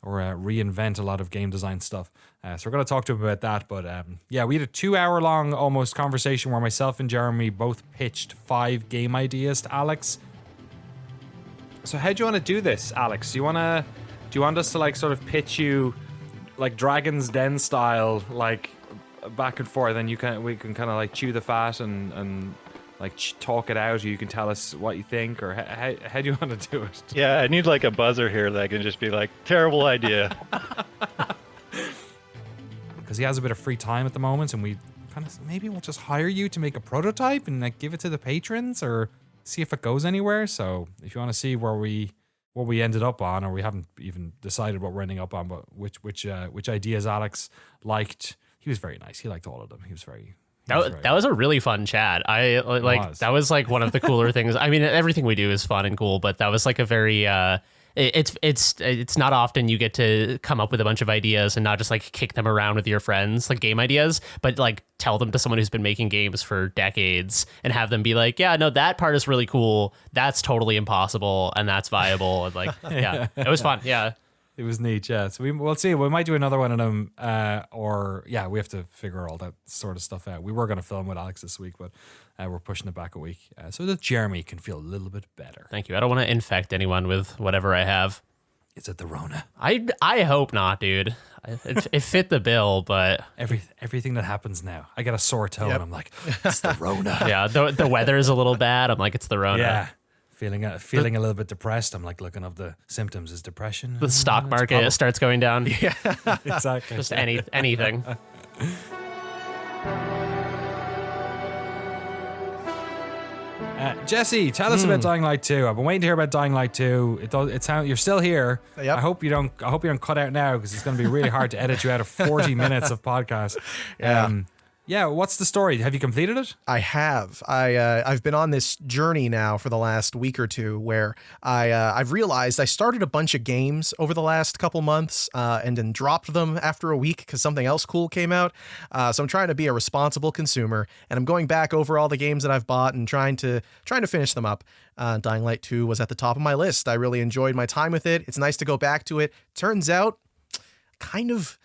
or reinvent a lot of game design stuff. So we're going to talk to him about that. But yeah, we had a 2-hour-long almost conversation where myself and Jeremy both pitched 5 game ideas to Alex. So how do you want to do this, Alex? Do you want us to like sort of pitch you like Dragon's Den style, like back and forth, and we can kind of like chew the fat and like talk it out, or you can tell us what you think, or how do you want to do it? Yeah, I need like a buzzer here that can just be like, terrible idea. Because he has a bit of free time at the moment, and we kind of maybe we'll just hire you to make a prototype and like give it to the patrons or see if it goes anywhere. So if you want to see what we ended up on, or we haven't even decided what we're ending up on, but which ideas Alex liked. He was very nice. He liked all of them. He was very. That was a really fun chat. That was like one of the cooler things. I mean, everything we do is fun and cool, but that was like a very. It's not often you get to come up with a bunch of ideas and not just like kick them around with your friends, like game ideas, but like tell them to someone who's been making games for decades and have them be like, yeah, no, that part is really cool. That's totally impossible and that's viable. And like, yeah, it was fun. Yeah. It was neat, yeah. So we'll see. We might do another one of them, or yeah, we have to figure all that sort of stuff out. We were going to film with Alex this week, but we're pushing it back a week so that Jeremy can feel a little bit better. Thank you. I don't want to infect anyone with whatever I have. Is it the Rona? I hope not, dude. It fit the bill, but everything that happens now, I get a sore toe and I'm like, it's the Rona. Yeah, the weather is a little bad. I'm like, it's the Rona. Yeah. Feeling a little bit depressed. I'm like looking up the symptoms. Is depression? The stock market starts going down. Yeah, exactly. Just anything. Jesse, tell us about Dying Light 2. I've been waiting to hear about Dying Light 2. You're still here. Yep. I hope you don't cut out now because it's going to be really hard to edit you out of 40 minutes of podcast. Yeah, what's the story? Have you completed it? I have. I've been on this journey now for the last week or two where I've realized I started a bunch of games over the last couple months and then dropped them after a week because something else cool came out. So I'm trying to be a responsible consumer, and I'm going back over all the games that I've bought and trying to finish them up. Dying Light 2 was at the top of my list. I really enjoyed my time with it. It's nice to go back to it. Turns out, kind of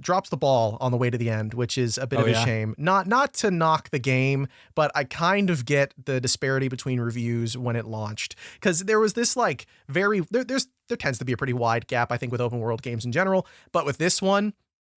drops the ball on the way to the end, which is a bit of a shame. Not to knock the game, but I kind of get the disparity between reviews when it launched, because there was this like there tends to be a pretty wide gap, I think, with open world games in general, but with this one,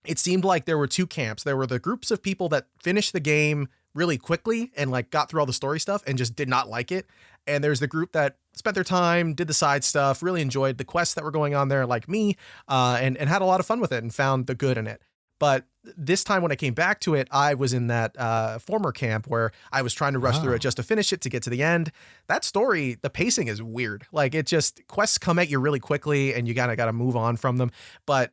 it seemed like there were two camps. There were the groups of people that finished the game really quickly and like got through all the story stuff and just did not like it. And there's the group that spent their time, did the side stuff, really enjoyed the quests that were going on there, like me, and had a lot of fun with it and found the good in it. But this time when I came back to it, I was in that former camp where I was trying to rush through it just to finish it, to get to the end. That story, the pacing is weird. Like, it just, quests come at you really quickly and you gotta move on from them. But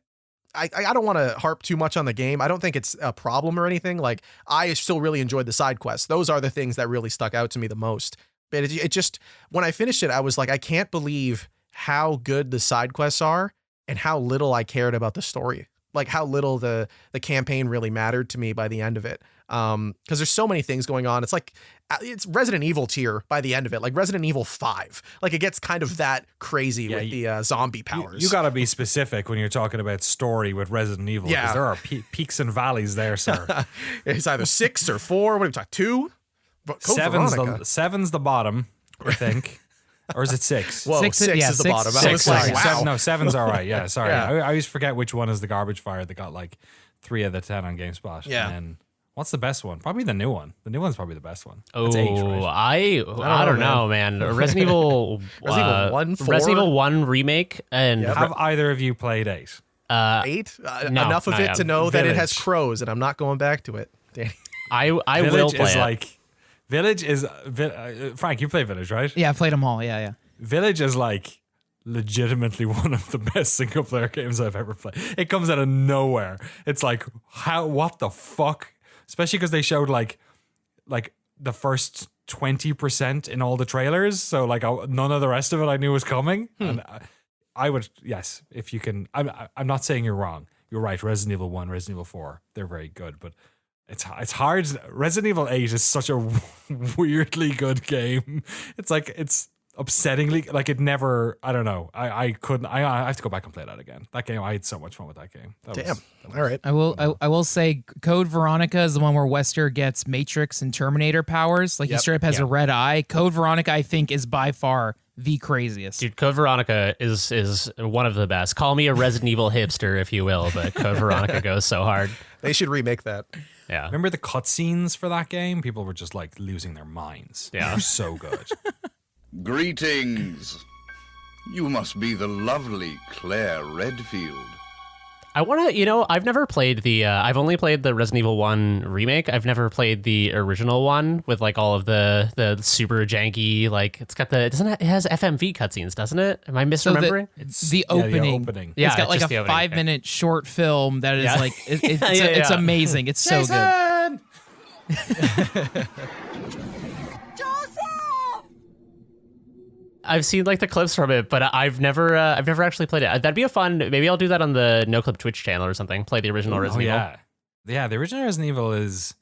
I don't want to harp too much on the game. I don't think it's a problem or anything. Like, I still really enjoyed the side quests. Those are the things that really stuck out to me the most. But it just, when I finished it, I was like, I can't believe how good the side quests are and how little I cared about the story. Like, how little the campaign really mattered to me by the end of it. Because there's so many things going on. It's like, it's Resident Evil tier by the end of it, like Resident Evil 5. Like, it gets kind of that crazy with the zombie powers. You got to be specific when you're talking about story with Resident Evil. Yeah. Because there are peaks and valleys there, sir. It's either 6 or 4. What do we talk? 2? Seven's the bottom, I think. Or is it 6? Whoa, 6 is the bottom. I was like, wow. 7's all right. Yeah, sorry. Yeah. I always forget which one is the garbage fire that got like 3 out of 10 on GameSpot. Yeah. And then what's the best one? Probably the new one. The new one's probably the best one. Oh, It's age, right? I don't know, man. Resident Evil, Resident Evil 1, 4? Resident Evil 1 remake, and Have either of you played 8? 8? Enough of it to know that it has crows, and I'm not going back to it. Danny. I will Village play is it. like Village is Frank, you play Village, right? Yeah, I played them all. Yeah. Village is like legitimately one of the best single player games I've ever played. It comes out of nowhere. It's like, what the fuck? Especially because they showed like the first 20% in all the trailers. So like none of the rest of it I knew was coming. And I would, yes, if you can, I'm not saying you're wrong. You're right. Resident Evil 1, Resident Evil 4, they're very good, but it's hard. Resident Evil 8 is such a weirdly good game. It's like, it's upsettingly, like, it never, I don't know. I couldn't, I have to go back and play that again. That game, I had so much fun with that game. All right. I will say Code Veronica is the one where Wesker gets Matrix and Terminator powers. Like, he straight up has a red eye. Code Veronica, I think, is by far the craziest. Dude, Code Veronica is one of the best. Call me a Resident Evil hipster, if you will, but Code Veronica goes so hard. They should remake that. Yeah. Remember the cutscenes for that game? People were just like losing their minds. Yeah. They're so good. Greetings. You must be the lovely Claire Redfield. I want to, I've never played I've only played the Resident Evil 1 remake. I've never played the original one with like all of the super janky, like it has FMV cutscenes, doesn't it? Am I misremembering? So the opening. Yeah, it's got like a 5-minute short film that is like, it's amazing. It's so good. I've seen like the clips from it, but I've never actually played it. That'd be a fun. Maybe I'll do that on the Noclip Twitch channel or something. Play the original Resident Evil. Yeah. The original Resident Evil is.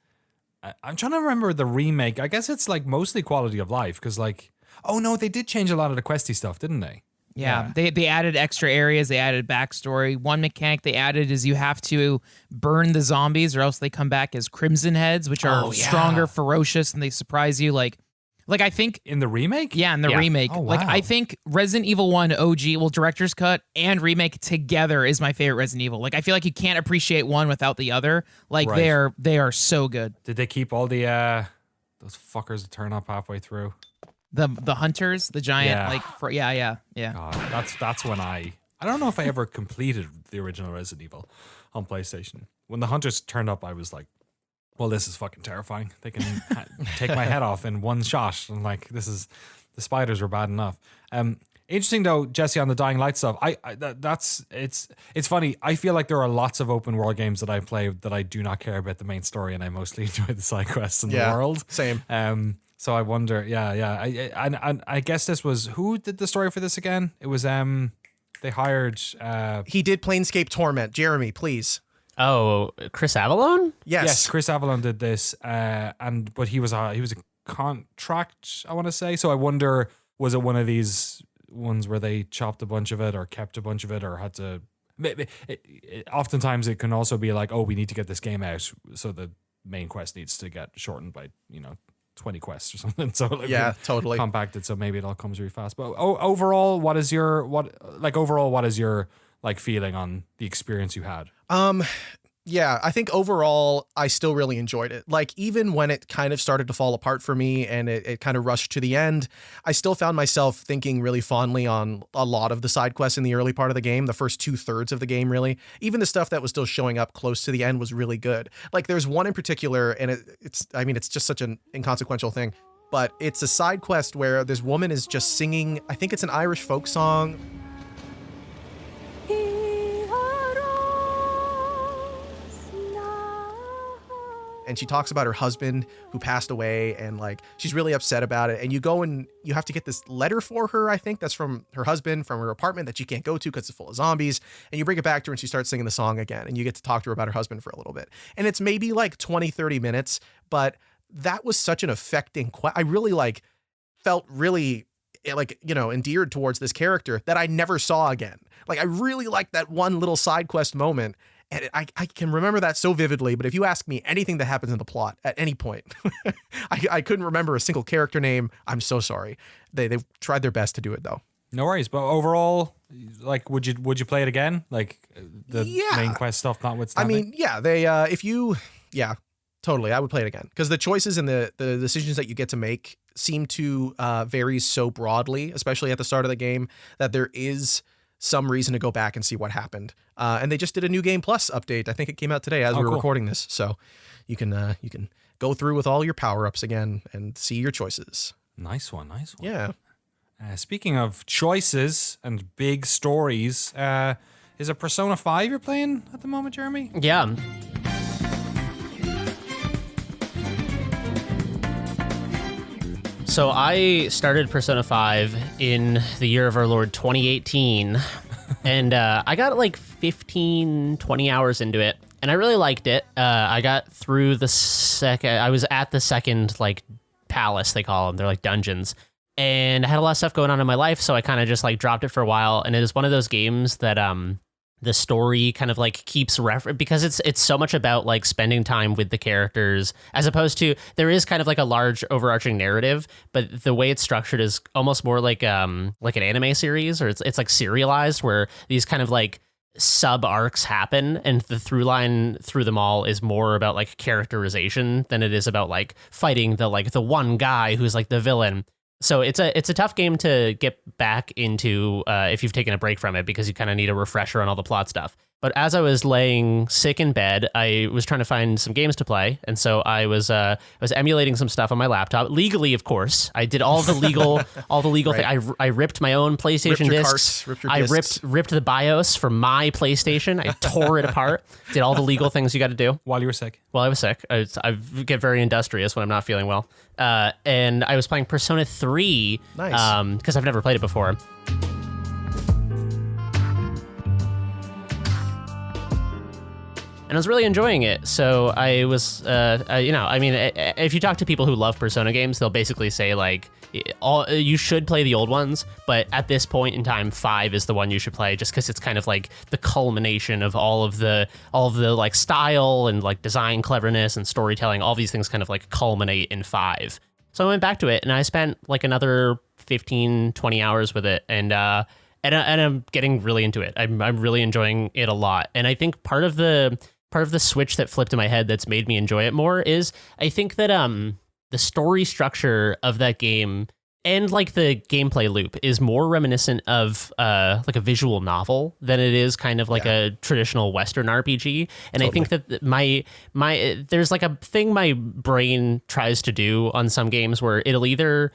I'm trying to remember the remake. I guess it's like mostly quality of life because like, oh no, they did change a lot of the questy stuff, didn't they? Yeah. They added extra areas. They added backstory. One mechanic they added is you have to burn the zombies or else they come back as Crimson Heads, which are stronger, ferocious, and they surprise you. Like I think in the remake? Yeah, in the remake. Oh, wow. Like I think Resident Evil 1 OG, director's cut and remake together is my favorite Resident Evil. Like I feel like you can't appreciate one without the other. Like they are so good. Did they keep all the those fuckers that turn up halfway through? The hunters, the giant yeah. God, that's when I don't know if I ever completed the original Resident Evil on PlayStation. When the hunters turned up, I was like, well, this is fucking terrifying. They can take my head off in one shot. And like, the spiders were bad enough. Interesting though, Jesse, on the Dying Light stuff. It's funny. I feel like there are lots of open world games that I play that I do not care about the main story, and I mostly enjoy the side quests in the world. Same. So I wonder. I guess this was, who did the story for this again? It was they hired. He did Planescape Torment. Jeremy, please. Oh, Chris Avallone? Yes. Chris Avallone did this, but he was a contract, I want to say. So I wonder, was it one of these ones where they chopped a bunch of it or kept a bunch of it or had to? Oftentimes it can also be like, oh, we need to get this game out, so the main quest needs to get shortened by 20 quests or something. So like, totally compacted. So maybe it all comes really fast. But overall, what is your like feeling on the experience you had? Yeah, I think overall, I still really enjoyed it. Like, even when it kind of started to fall apart for me and it kind of rushed to the end, I still found myself thinking really fondly on a lot of the side quests in the early part of the game, the first 2/3 of the game, really. Even the stuff that was still showing up close to the end was really good. Like, there's one in particular, and it's just such an inconsequential thing, but it's a side quest where this woman is just singing, I think it's an Irish folk song. And she talks about her husband who passed away, and like she's really upset about it. And you go and you have to get this letter for her, I think that's from her husband, from her apartment that she can't go to because it's full of zombies. And you bring it back to her and she starts singing the song again, and you get to talk to her about her husband for a little bit. And it's maybe like 20-30 minutes, but that was such an affecting I really like felt really like, endeared towards this character that I never saw again. Like, I really liked that one little side quest moment. And I can remember that so vividly, but if you ask me anything that happens in the plot at any point, I couldn't remember a single character name. I'm so sorry. They tried their best to do it though. No worries. But overall, like, would you play it again? Like the main quest stuff notwithstanding? I mean, yeah, totally. I would play it again because the choices and the decisions that you get to make seem to vary so broadly, especially at the start of the game, that there is some reason to go back and see what happened. And they just did a New Game Plus update. I think it came out today as we're recording this. So you can go through with all your power-ups again and see your choices. Nice one. Yeah. Speaking of choices and big stories, is it Persona 5 you're playing at the moment, Jeremy? Yeah. So I started Persona 5 in the year of our Lord 2018, and I got like 15, 20 hours into it, and I really liked it. I got through I was at the second like palace, they call them. They're like dungeons. And I had a lot of stuff going on in my life, so I kind of just like dropped it for a while, and it is one of those games that the story kind of like keeps because it's so much about like spending time with the characters, as opposed to, there is kind of like a large overarching narrative, but the way it's structured is almost more like an anime series, or it's like serialized, where these kind of like sub arcs happen, and the through line through them all is more about like characterization than it is about like fighting the one guy who's like the villain. So it's a tough game to get back into if you've taken a break from it, because you kind of need a refresher on all the plot stuff. But as I was laying sick in bed, I was trying to find some games to play, and so I was emulating some stuff on my laptop legally, of course. I did all the legal right. thing. I ripped my own PlayStation discs. I ripped the BIOS from my PlayStation. I tore it apart. Did all the legal things you got to do while you were sick. While I was sick, I get very industrious when I'm not feeling well. And I was playing Persona 3, nice, because I've never played it before. And I was really enjoying it. So I was, if you talk to people who love Persona games, they'll basically say like, you should play the old ones, but at this point in time, 5 is the one you should play, just because it's kind of like the culmination of all of the like style and like design cleverness and storytelling. All these things kind of like culminate in 5. So I went back to it, and I spent like another 15, 20 hours with it, and I'm getting really into it. I'm really enjoying it a lot, and I think part of the switch that flipped in my head that's made me enjoy it more is, I think that the story structure of that game And like the gameplay loop is more reminiscent of like a visual novel than it is kind of like a traditional Western RPG. And I think that my there's like a thing my brain tries to do on some games where it'll either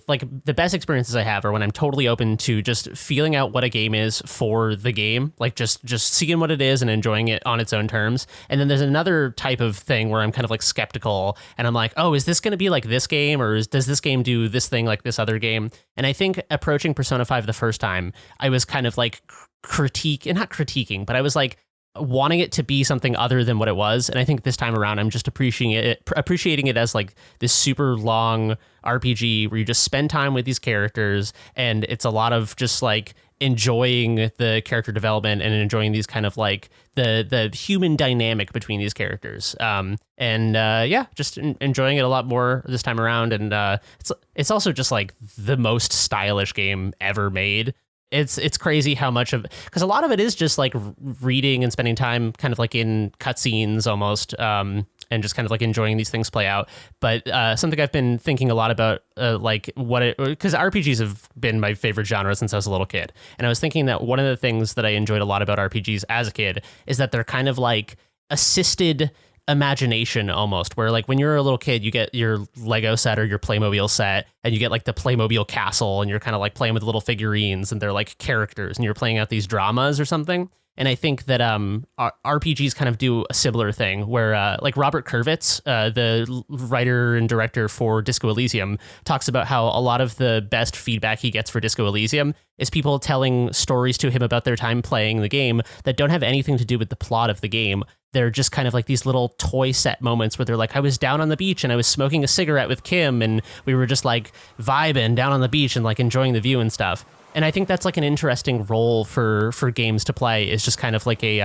like the best experiences I have are when I'm totally open to just feeling out what a game is for the game, like just seeing what it is and enjoying it on its own terms. And then there's another type of thing where I'm kind of like skeptical and I'm like, oh, is this going to be like this game, or does this game do this thing like this other game? And I think approaching Persona 5 the first time, I was kind of like not critiquing, but I was like wanting it to be something other than what it was. And I think this time around, I'm just appreciating it as like this super long RPG where you just spend time with these characters, and it's a lot of just like enjoying the character development and enjoying these kind of like the human dynamic between these characters. Just enjoying it a lot more this time around. And it's also just like the most stylish game ever made. It's crazy how much of, because a lot of it is just like reading and spending time kind of like in cutscenes almost, and just kind of like enjoying these things play out. But something I've been thinking a lot about, because RPGs have been my favorite genre since I was a little kid. And I was thinking that one of the things that I enjoyed a lot about RPGs as a kid is that they're kind of like assisted imagination almost, where like when you're a little kid, you get your Lego set or your Playmobil set, and you get like the Playmobil castle, and you're kind of like playing with little figurines, and they're like characters, and you're playing out these dramas or something. And I think that RPGs kind of do a similar thing where like Robert Kurvitz, the writer and director for Disco Elysium, talks about how a lot of the best feedback he gets for Disco Elysium is people telling stories to him about their time playing the game that don't have anything to do with the plot of the game. They're just kind of like these little toy set moments where they're like, I was down on the beach and I was smoking a cigarette with Kim, and we were just like vibing down on the beach and like enjoying the view and stuff. And I think that's like an interesting role for games to play, is just kind of like a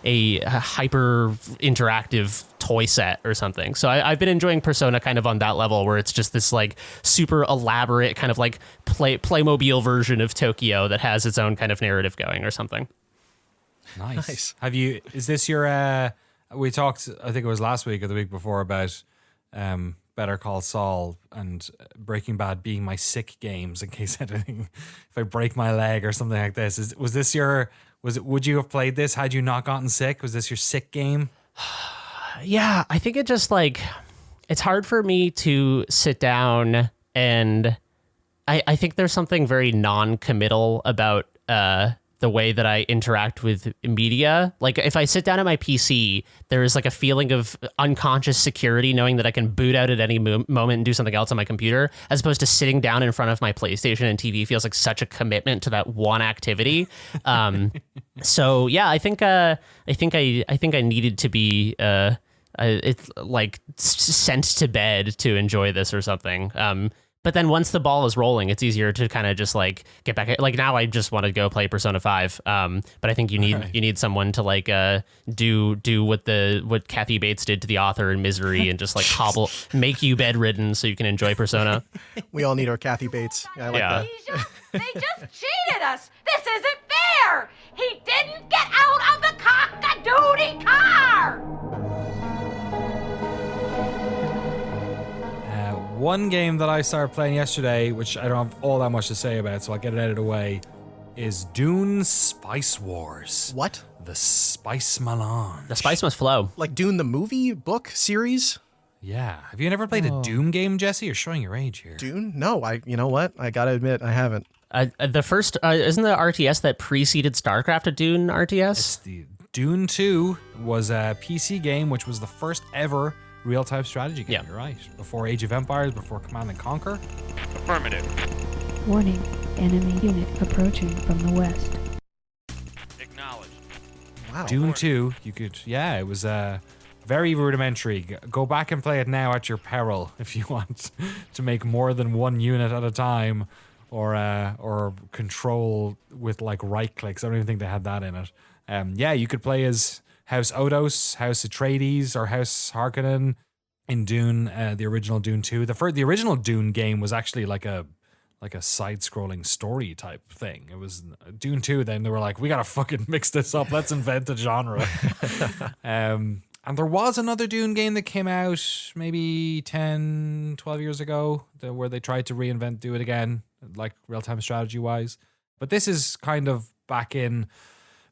hyper interactive toy set or something. So I've been enjoying Persona kind of on that level, where it's just this like super elaborate kind of like Playmobil version of Tokyo that has its own kind of narrative going or something. Nice. Is this your, we talked, I think it was last week or the week before, about Better Call Saul and Breaking Bad being my sick games in case anything, if I break my leg or something like this. Would you have played this had you not gotten sick? Was this your sick game? Yeah, I think it just like, it's hard for me to sit down, and I think there's something very non-committal about the way that I interact with media. Like if I sit down at my PC, there is like a feeling of unconscious security knowing that I can boot out at any moment and do something else on my computer, as opposed to sitting down in front of my PlayStation and TV feels like such a commitment to that one activity. So yeah, I think I needed to be it's like sent to bed to enjoy this or something. But then once the ball is rolling, it's easier to kind of just like get back. Like now I just want to go play Persona 5. But I think you need someone to like do what Kathy Bates did to the author in Misery, and just like make you bedridden so you can enjoy Persona. We all need our Kathy Bates. I like that. They just cheated us. This isn't fair. He didn't get out of the cock-a-doodie car. One game that I started playing yesterday, which I don't have all that much to say about, so I'll get it out of the way, is Dune Spice Wars. What? The Spice Melange. The spice must flow. Like Dune the movie, book, series? Yeah. Have you never played a Doom game, Jesse? You're showing your age here. Dune? No, you know what? I gotta admit, I haven't. The first, isn't the RTS that preceded StarCraft a Dune RTS? It's the Dune 2 was a PC game, which was the first ever real-time strategy game. You're right. Before Age of Empires, before Command and Conquer. Affirmative. Warning, enemy unit approaching from the west. Acknowledged. Wow. Dune 2, it was very rudimentary. Go back and play it now at your peril if you want to make more than one unit at a time, or control with like right clicks. I don't even think they had that in it. You could play as House Odos, House Atreides, or House Harkonnen in Dune, the original Dune 2. The original Dune game was actually like a side-scrolling story type thing. It was Dune 2, then they were like, we gotta fucking mix this up. Let's invent a genre. And there was another Dune game that came out maybe 10, 12 years ago where they tried to do it again, like real-time strategy-wise. But this is kind of back in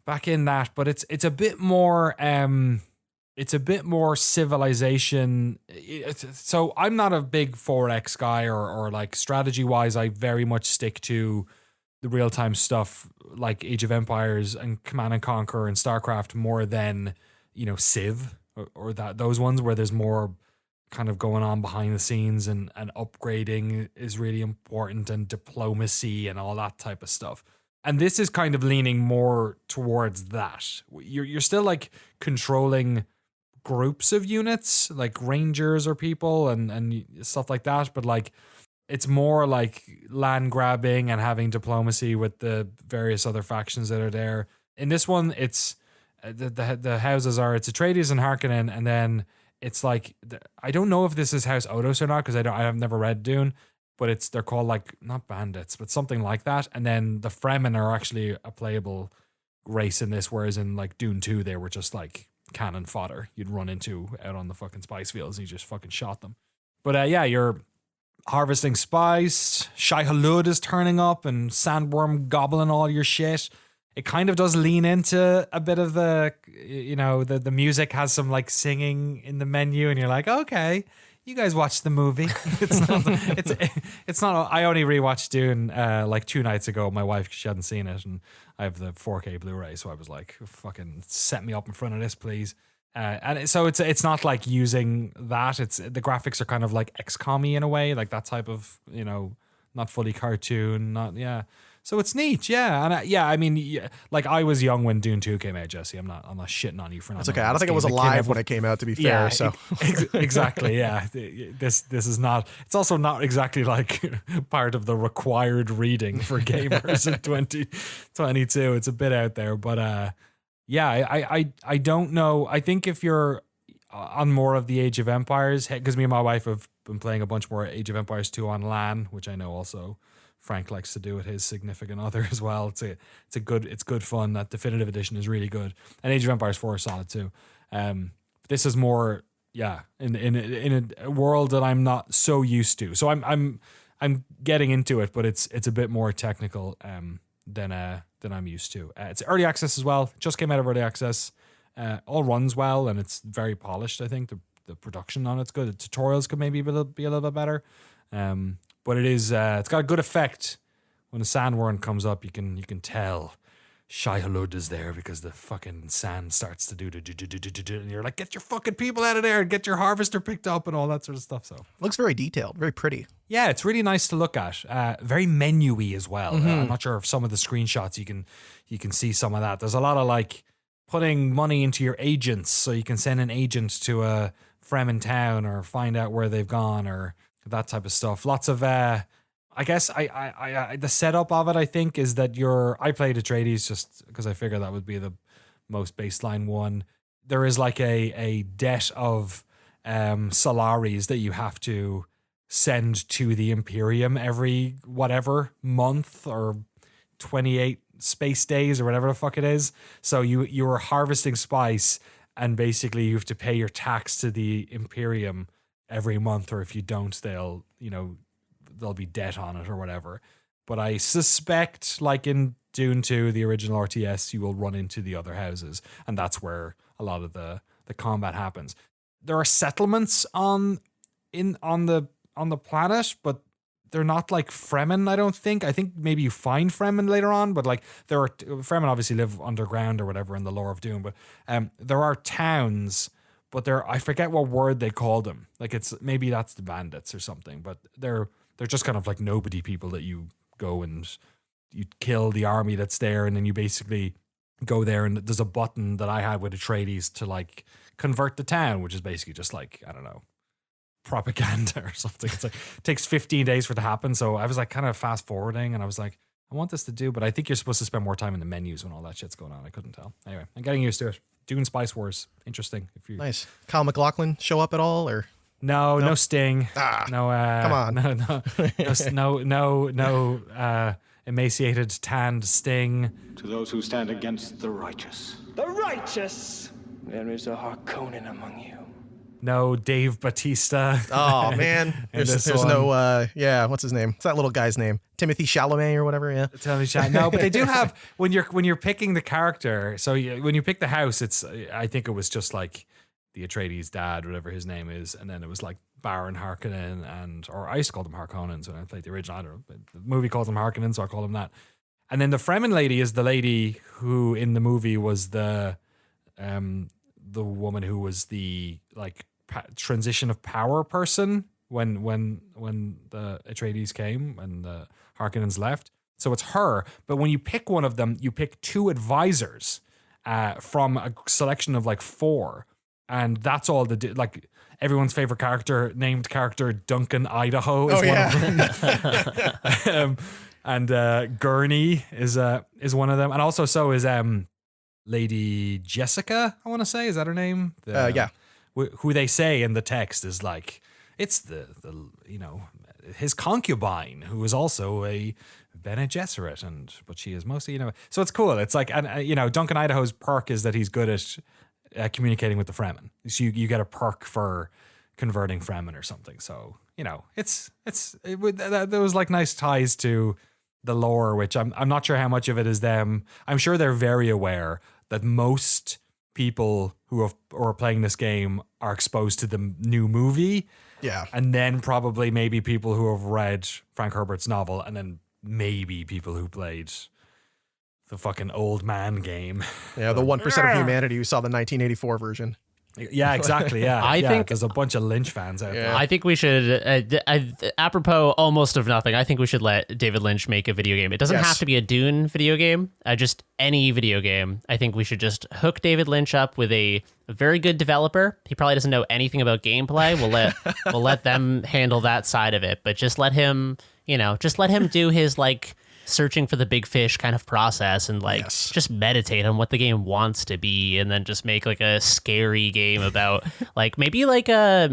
that, but it's a bit more civilization. So I'm not a big 4X guy or like strategy-wise, I very much stick to the real-time stuff like Age of Empires and Command and Conquer and StarCraft more than, Civ or those ones where there's more kind of going on behind the scenes and upgrading is really important and diplomacy and all that type of stuff. And this is kind of leaning more towards that. You're still like controlling groups of units, like rangers or people and stuff like that, but like it's more like land grabbing and having diplomacy with the various other factions that are there. In this one, it's the houses are it's Atreides and Harkonnen, and then it's like I don't know if this is House Odos or not because I have never read Dune, but they're called like not bandits but something like that. And then the Fremen are actually a playable race in this, whereas in like Dune 2 they were just like cannon fodder you'd run into out on the fucking spice fields and you just fucking shot them. But you're harvesting spice. Shai Hulud is turning up and Sandworm gobbling all your shit. It kind of does lean into a bit of the, the music has some like singing in the menu, and you're like, okay, you guys watched the movie. It's not. I only rewatched Dune like 2 nights ago. My wife, she hadn't seen it, and I have the 4K Blu-ray, so I was like, fucking set me up in front of this, please. So it's not like using that. It's the graphics are kind of like XCOM-y in a way, like that type of not fully cartoon, So it's neat, and like I was young when Dune 2 came out, Jesse. I'm not shitting on you for not. That's okay. I don't think I was alive when it came out, to be fair. So exactly, yeah. This is not. It's also not exactly like part of the required reading for gamers in 2022. It's a bit out there, but I don't know. I think if you're on more of the Age of Empires, because me and my wife have been playing a bunch more Age of Empires 2 on LAN, which I know also Frank likes to do with his significant other as well. It's good fun. That definitive edition is really good, and Age of Empires 4 is solid too. This is more in a world that I'm not so used to. So I'm getting into it, but it's a bit more technical than I'm used to. It's early access as well. Just came out of early access. All runs well and it's very polished. I think the production on it's good. The tutorials could maybe be a little bit better. But it is it's got a good effect when the sandworm comes up. You can tell Shai Hulud is there because the fucking sand starts to do and you're like, get your fucking people out of there and get your harvester picked up and all that sort of stuff. So looks very detailed, very pretty. Yeah, it's really nice to look at. Very menu-y as well. I'm not sure if some of the screenshots you can see some of that. There's a lot of like putting money into your agents so you can send an agent to a Fremen town or find out where they've gone or that type of stuff. Lots of I guess I the setup of it, I think, is that I played Atreides just because I figured that would be the most baseline one. There is like a debt of Solaris that you have to send to the Imperium every whatever month or 28 space days or whatever the fuck it is. So you are harvesting spice and basically you have to pay your tax to the Imperium every month, or if you don't, there'll be debt on it or whatever. But I suspect, like in Dune 2, the original RTS, you will run into the other houses, and that's where a lot of the combat happens. There are settlements on the planet, but they're not like Fremen, I don't think. I think maybe you find Fremen later on, but like Fremen obviously live underground or whatever in the lore of Dune, but there are towns. But I forget what word they called them. Like maybe that's the bandits or something. But they're just kind of like nobody people that you go and you kill the army that's there, and then you basically go there and there's a button that I had with Atreides to like convert the town, which is basically just like, I don't know, propaganda or something. It's like it takes 15 days for it to happen. So I was like kind of fast forwarding and I was like, I want this to do, but I think you're supposed to spend more time in the menus when all that shit's going on. I couldn't tell. Anyway, I'm getting used to it. Dune Spice Wars, interesting. Nice. Kyle MacLachlan show up at all, or no Sting, no. Come on, no. Emaciated, tanned Sting. To those who stand against the righteous. The righteous. There is a Harkonnen among you. No Dave Bautista. Oh man, there's no what's his name? What's that little guy's name? Timothy Chalamet or whatever. Yeah, No, but they do have when you're picking the character. So when you pick the house, I think it was just like the Atreides' dad, whatever his name is, and then it was like Baron Harkonnen or I used to call them Harkonnens when I played the original. I don't know. The movie calls them Harkonnen, so I call them that. And then the Fremen lady is the lady who in the movie was the woman who was the like transition of power person when the Atreides came and the Harkonnens left. So it's her. But when you pick one of them, you pick 2 advisors from a selection of like 4, and that's all like everyone's favorite named character Duncan Idaho is one of them. And Gurney is one of them, and also so is Lady Jessica. I want to say, is that her name? Yeah. Who they say in the text is like it's the his concubine who is also a Bene Gesserit, but she is mostly so it's cool. It's like, and Duncan Idaho's perk is that he's good at communicating with the Fremen. So you get a perk for converting Fremen or something. So there was like nice ties to the lore, which I'm not sure how much of it is them. I'm sure they're very aware that most people who are playing this game are exposed to the new movie. Yeah. And then probably maybe people who have read Frank Herbert's novel, and then maybe people who played the fucking old man game. Yeah, the 1% of humanity who saw the 1984 version. Yeah, exactly. Yeah, I think there's a bunch of Lynch fans out there. I think we should, apropos almost of nothing, I think we should let David Lynch make a video game. It doesn't have to be a Dune video game, just any video game. I think we should just hook David Lynch up with a very good developer. He probably doesn't know anything about gameplay. We'll let them handle that side of it, but just let him do his like searching for the big fish kind of process and like just meditate on what the game wants to be, and then just make like a scary game about like maybe like a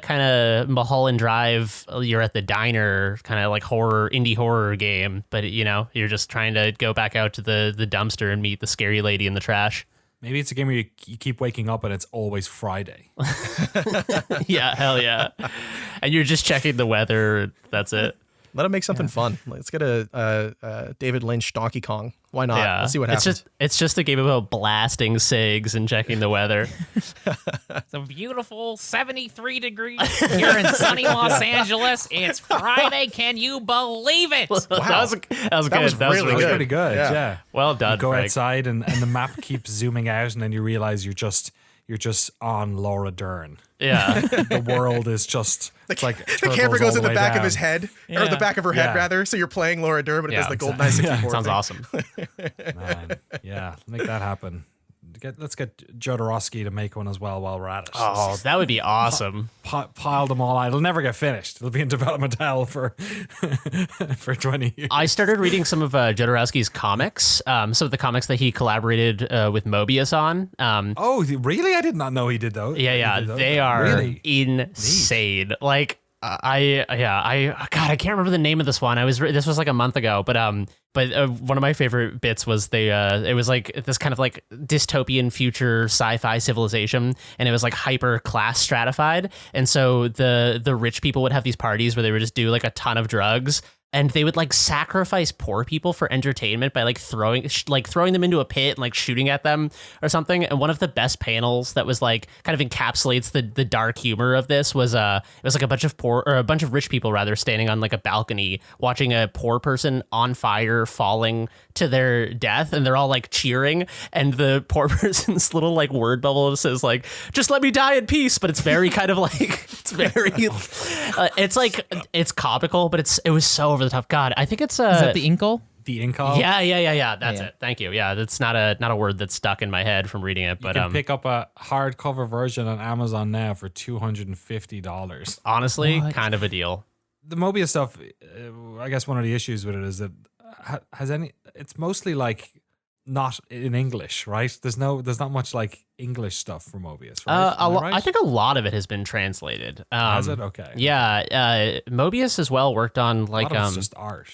kind of Mulholland Drive, you're at the diner kind of like indie horror game, but you're just trying to go back out to the dumpster and meet the scary lady in the trash. Maybe it's a game where you keep waking up and it's always Friday. Yeah, hell yeah. And you're just checking the weather. That's it. Let him make something fun. Let's get a David Lynch Donkey Kong. Why not? Yeah. Let's see what happens. It's just a game about blasting SIGs and checking the weather. It's a beautiful 73 degrees here in sunny Los Angeles. It's Friday. Can you believe it? Wow. That was good. That was really good. Pretty good. Yeah. Well done, You go Frank. outside and the map keeps zooming out, and then you realize you're just on Laura Dern. Yeah. The world is just it's like the camera goes in the back down. of his head, or the back of her head rather. So you're playing Laura Dern, but it does the GoldenEye 64. Sounds thing. awesome. Man, yeah, make that happen. Let's get Jodorowsky to make one as well while we're at it. Oh, that would be awesome. Pile them all out. It'll never get finished. It'll be in development hell for 20 years. I started reading some of Jodorowsky's comics, some of the comics that he collaborated with Mobius on. Oh, really? I did not know he did those. Yeah, they are insane. Neat. Like, I can't remember the name of this one. This was like a month ago, but one of my favorite bits was it was like this kind of like dystopian future sci-fi civilization, and it was like hyper class stratified, and so the rich people would have these parties where they would just do like a ton of drugs. And they would like sacrifice poor people for entertainment by like throwing them into a pit and like shooting at them or something. And one of the best panels that was like kind of encapsulates the dark humor of this was it was like a bunch of rich people rather standing on like a balcony watching a poor person on fire falling to their death, and they're all like cheering, and the poor person's little like word bubble says like, just let me die in peace, but it's very kind of like it's very it's comical, but it was so over the top. God, I think it's is that the Inkle? The Inkle? Yeah. That's it. Thank you. Yeah, that's not a word that's stuck in my head from reading it. But you can pick up a hardcover version on Amazon now for $250. Honestly, kind of a deal. The Mobius stuff, I guess one of the issues with it is that it's mostly like not in English, right? There's not much like English stuff for Mobius, right? I think a lot of it has been translated. Has it? Okay. Yeah, Mobius as well worked on like it's just art.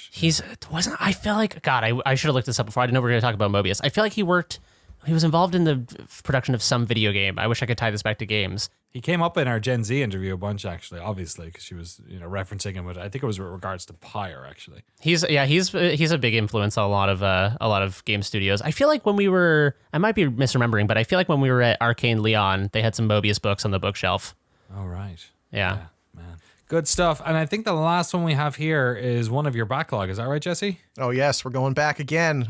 I feel like, God, I should have looked this up before. I didn't know we were going to talk about Mobius. I feel like he worked He was involved in the production of some video game. I wish I could tie this back to games. He came up in our Gen Z interview a bunch, actually, obviously, because she was, referencing him. But I think it was with regards to Pyre, actually. He's a big influence on a lot of game studios. I feel like when we were, I might be misremembering, but I feel like when we were at Arcane Leon, they had some Mobius books on the bookshelf. Oh, right. Yeah, man. Good stuff. And I think the last one we have here is one of your backlog. Is that right, Jesse? Oh yes, we're going back again.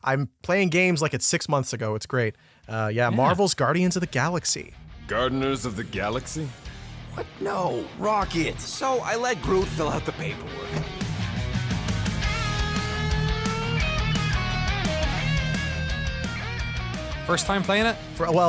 I'm playing games like it's 6 months ago. It's great. Marvel's Guardians of the Galaxy. Gardeners of the Galaxy? What? No, Rocket. So I let Groot fill out the paperwork. First time playing it?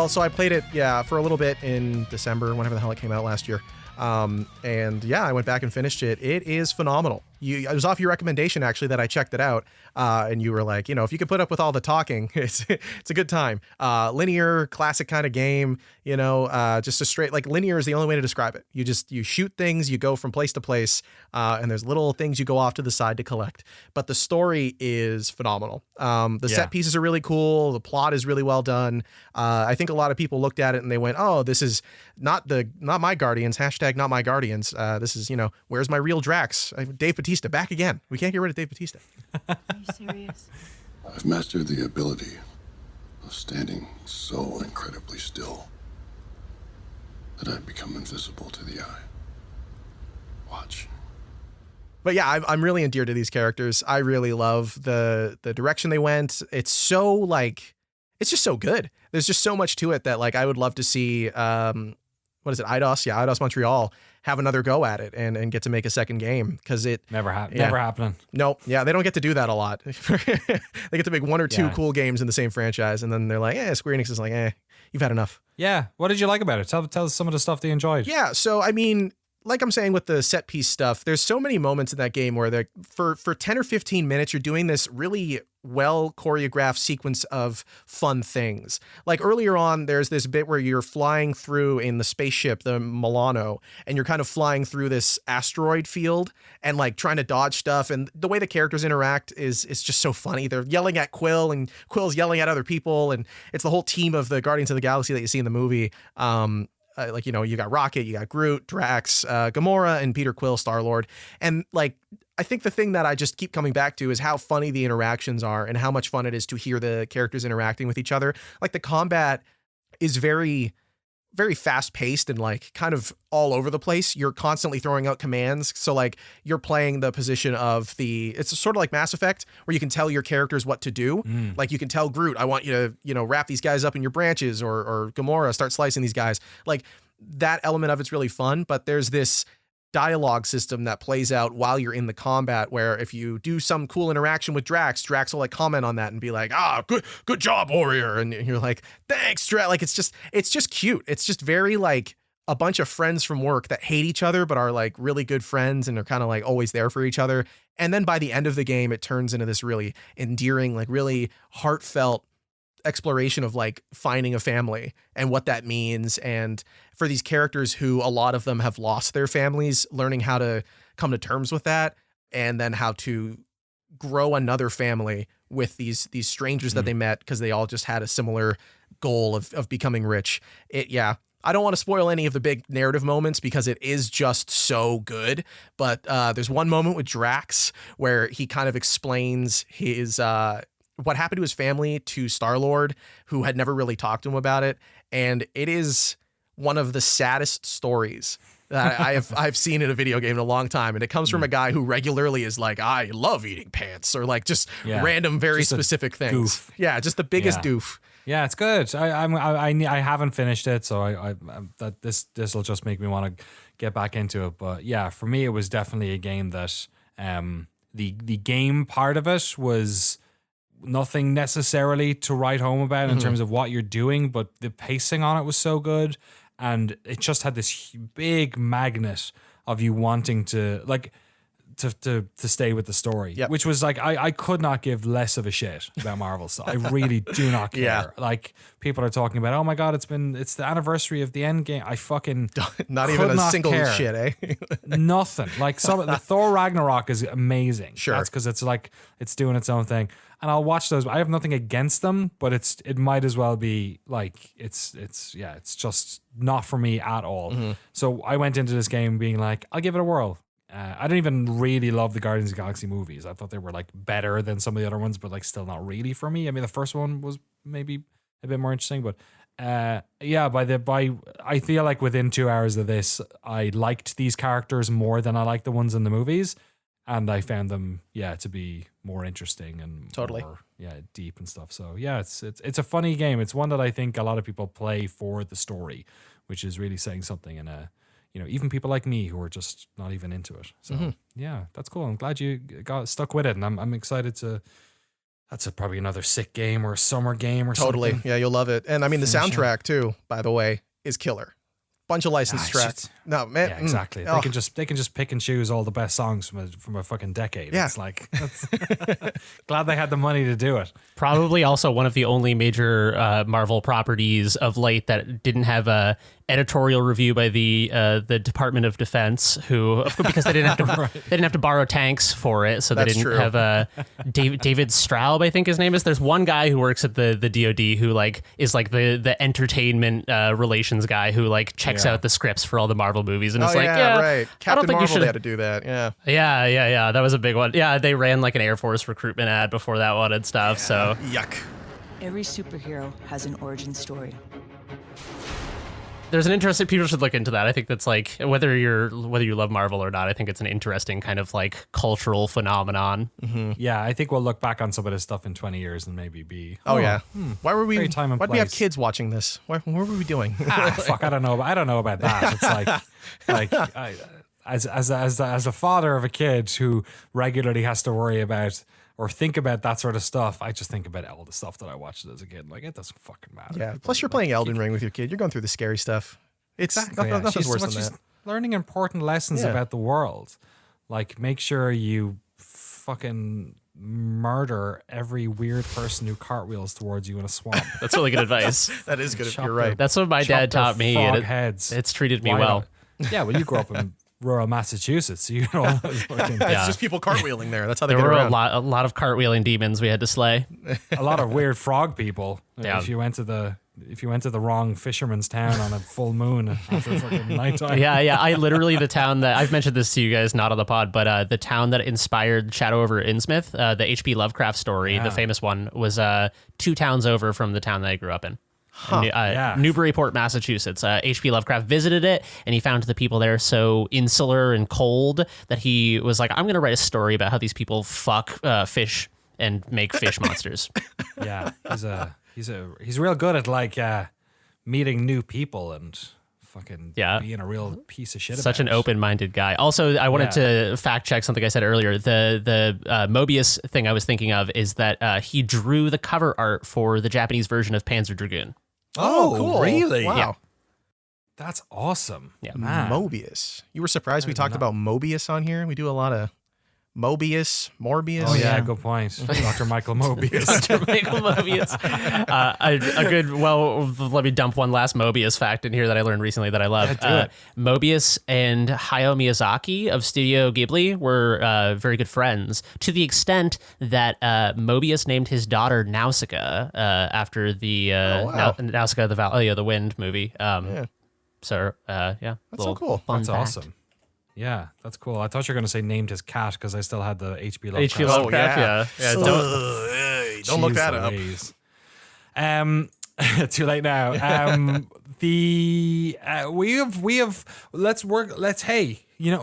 So I played it, for a little bit in December, whenever the hell it came out last year. I went back and finished it. It is phenomenal. It was off your recommendation, actually, that I checked it out. And you were like, if you could put up with all the talking, it's a good time. Linear, classic kind of game, just a straight, like linear is the only way to describe it. You shoot things, you go from place to place, and there's little things you go off to the side to collect. But the story is phenomenal. The set pieces are really cool. The plot is really well done. I think a lot of people looked at it and they went, oh, this is not my Guardians, # not my Guardians. This is, where's my real Drax? Dave Bautista back again. We can't get rid of Dave Bautista. Are you serious? I've mastered the ability of standing so incredibly still that I've become invisible to the eye. Watch. But yeah, I'm really endeared to these characters. I really love the direction they went. It's so it's just so good. There's just so much to it that I would love to see, what is it, Eidos? Yeah, Eidos Montreal have another go at it and get to make a second game, because it never happening. Nope. Yeah, they don't get to do that a lot. They get to make one or two cool games in the same franchise, and then they're like, Square Enix is like, you've had enough. Yeah. What did you like about it? Tell us some of the stuff that you enjoyed. Yeah. So I mean, like I'm saying with the set piece stuff, there's so many moments in that game where for 10 or 15 minutes, you're doing this really well choreographed sequence of fun things. Like earlier on, there's this bit where you're flying through in the spaceship, the Milano, and you're kind of flying through this asteroid field and trying to dodge stuff. And the way the characters interact is just so funny. They're yelling at Quill and Quill's yelling at other people. And it's the whole team of the Guardians of the Galaxy that you see in the movie. You got Rocket, you got Groot, Drax, Gamora, and Peter Quill, Star-Lord. And I think the thing that I just keep coming back to is how funny the interactions are and how much fun it is to hear the characters interacting with each other. The combat is very, very fast paced and kind of all over the place. You're constantly throwing out commands. So you're playing the position of it's sort of like Mass Effect, where you can tell your characters what to do. You can tell Groot, I want you to, wrap these guys up in your branches, or Gamora, start slicing these guys. That element of it's really fun, but there's this dialogue system that plays out while you're in the combat, where if you do some cool interaction with Drax will comment on that and be like, good job, warrior. And you're like, thanks, Drax. It's just cute. It's just very a bunch of friends from work that hate each other, but are really good friends and are kind of always there for each other. And then by the end of the game, it turns into this really endearing, really heartfelt exploration of finding a family and what that means. And for these characters who a lot of them have lost their families, learning how to come to terms with that, and then how to grow another family with these strangers that they met because they all just had a similar goal of becoming rich. I don't want to spoil any of the big narrative moments because it is just so good. But there's one moment with Drax where he kind of explains his what happened to his family to Star-Lord, who had never really talked to him about it. And it is one of the saddest stories that I've seen in a video game in a long time. And it comes from a guy who regularly is I love eating pants, or just random, very just specific things. Goof. Yeah, just the biggest doof. Yeah, it's good. I haven't finished it, so I this will just make me want to get back into it. But yeah, for me, it was definitely a game that the game part of it was nothing necessarily to write home about in terms of what you're doing, but the pacing on it was so good, and it just had this big magnet of you wanting to to stay with the story, which was like I could not give less of a shit about Marvel stuff. I really do not care. Yeah. Like people are talking about, oh my god, it's the anniversary of the Endgame. I fucking not even a single care. shit, eh? Nothing. Like the Thor Ragnarok is amazing. Sure, that's because it's doing its own thing, and I'll watch those. I have nothing against them, but it might as well be like it's just not for me at all. Mm-hmm. So I went into this game being like, I'll give it a whirl. I don't even really love the Guardians of the Galaxy movies. I thought they were like better than some of the other ones, but like still not really for me. I mean, the first one was maybe a bit more interesting, but I feel like within 2 hours of this, I liked these characters more than I liked the ones in the movies, and I found them to be more interesting and more, deep and stuff. So yeah, it's a funny game. It's one that I think a lot of people play for the story, which is really saying something in a. Even people like me who are just not even into it. So yeah, that's cool. I'm glad you got stuck with it, and I'm excited to. That's probably another sick game or a summer game or totally. something. Yeah, you'll love it. And I mean, the soundtrack too, by the way, is killer. Bunch of licensed tracks. No, man. Yeah, exactly. They can just pick and choose all the best songs from a fucking decade. Yeah. It's like glad they had the money to do it. Probably also one of the only major Marvel properties of late that didn't have a editorial review by the Department of Defense, because they didn't have to borrow tanks for it, so they didn't have David Straub, I think his name is. There's one guy who works at the DoD who like is like the entertainment relations guy who like checks out the scripts for all the Marvel movies, and it's like right. Captain I don't think Marvel you should they had to do that. Yeah, that was a big one. Yeah, they ran like an Air Force recruitment ad before that one and stuff. So yuck. Every superhero has an origin story. There's an interesting. People should look into that. I think that's like whether you love Marvel or not. I think it's an interesting kind of like cultural phenomenon. Mm-hmm. Yeah, I think we'll look back on some of this stuff in 20 years and maybe be. Why were we? Time and why'd we place. have kids watching this? What were we doing? Fuck, I don't know. I don't know about that. It's like as a father of a kid who regularly has to worry about or think about that sort of stuff, I just think about all the stuff that I watched as a kid. Like, it doesn't fucking matter. Yeah. Plus, you're playing Elden Ring with your kid. You're going through the scary stuff. It's nothing's worse than She's that. learning important lessons about the world. Like, make sure you fucking murder every weird person who cartwheels towards you in a swamp. That's really good advice. That is good if you're right. That's what my dad taught me. It's treated me well. Yeah, well, you grew up in rural Massachusetts, you know. It's just people cartwheeling there. That's how they there get were around. a lot of cartwheeling demons we had to slay. A lot of weird frog people. Yeah. If you went to the wrong fisherman's town on a full moon after fucking nighttime. Yeah. I literally, the town that I've mentioned this to you guys, not on the pod, but the town that inspired Shadow over Innsmouth, the H.P. Lovecraft story, the famous one, was 2 towns over from the town that I grew up in. Newburyport, Massachusetts. H.P. Lovecraft visited it, and he found the people there so insular and cold that he was like, I'm going to write a story about how these people fuck fish and make fish monsters. Yeah, he's real good at like meeting new people and fucking being a real piece of shit. Such an open-minded guy. Also, I wanted to fact check something I said earlier. The Mobius thing I was thinking of is that he drew the cover art for the Japanese version of Panzer Dragoon. Oh, cool. Really? Wow. Yeah. That's awesome. Yeah. Man. Mobius. You were surprised we talked about Mobius on here? We do a lot of Morbius. Oh yeah, good point. Dr. Michael Mobius. Dr. Michael Mobius. Let me dump one last Mobius fact in here that I learned recently that I love. Mobius and Hayao Miyazaki of Studio Ghibli were very good friends, to the extent that Mobius named his daughter Nausicaa after the Nausicaa, the Valley of the Wind movie. So that's so cool. That's fact. awesome. Yeah, that's cool. I thought you were going to say named his cat because I still had the H.P. Lovecraft. H.P. Lovecraft, don't look that up. Too late now.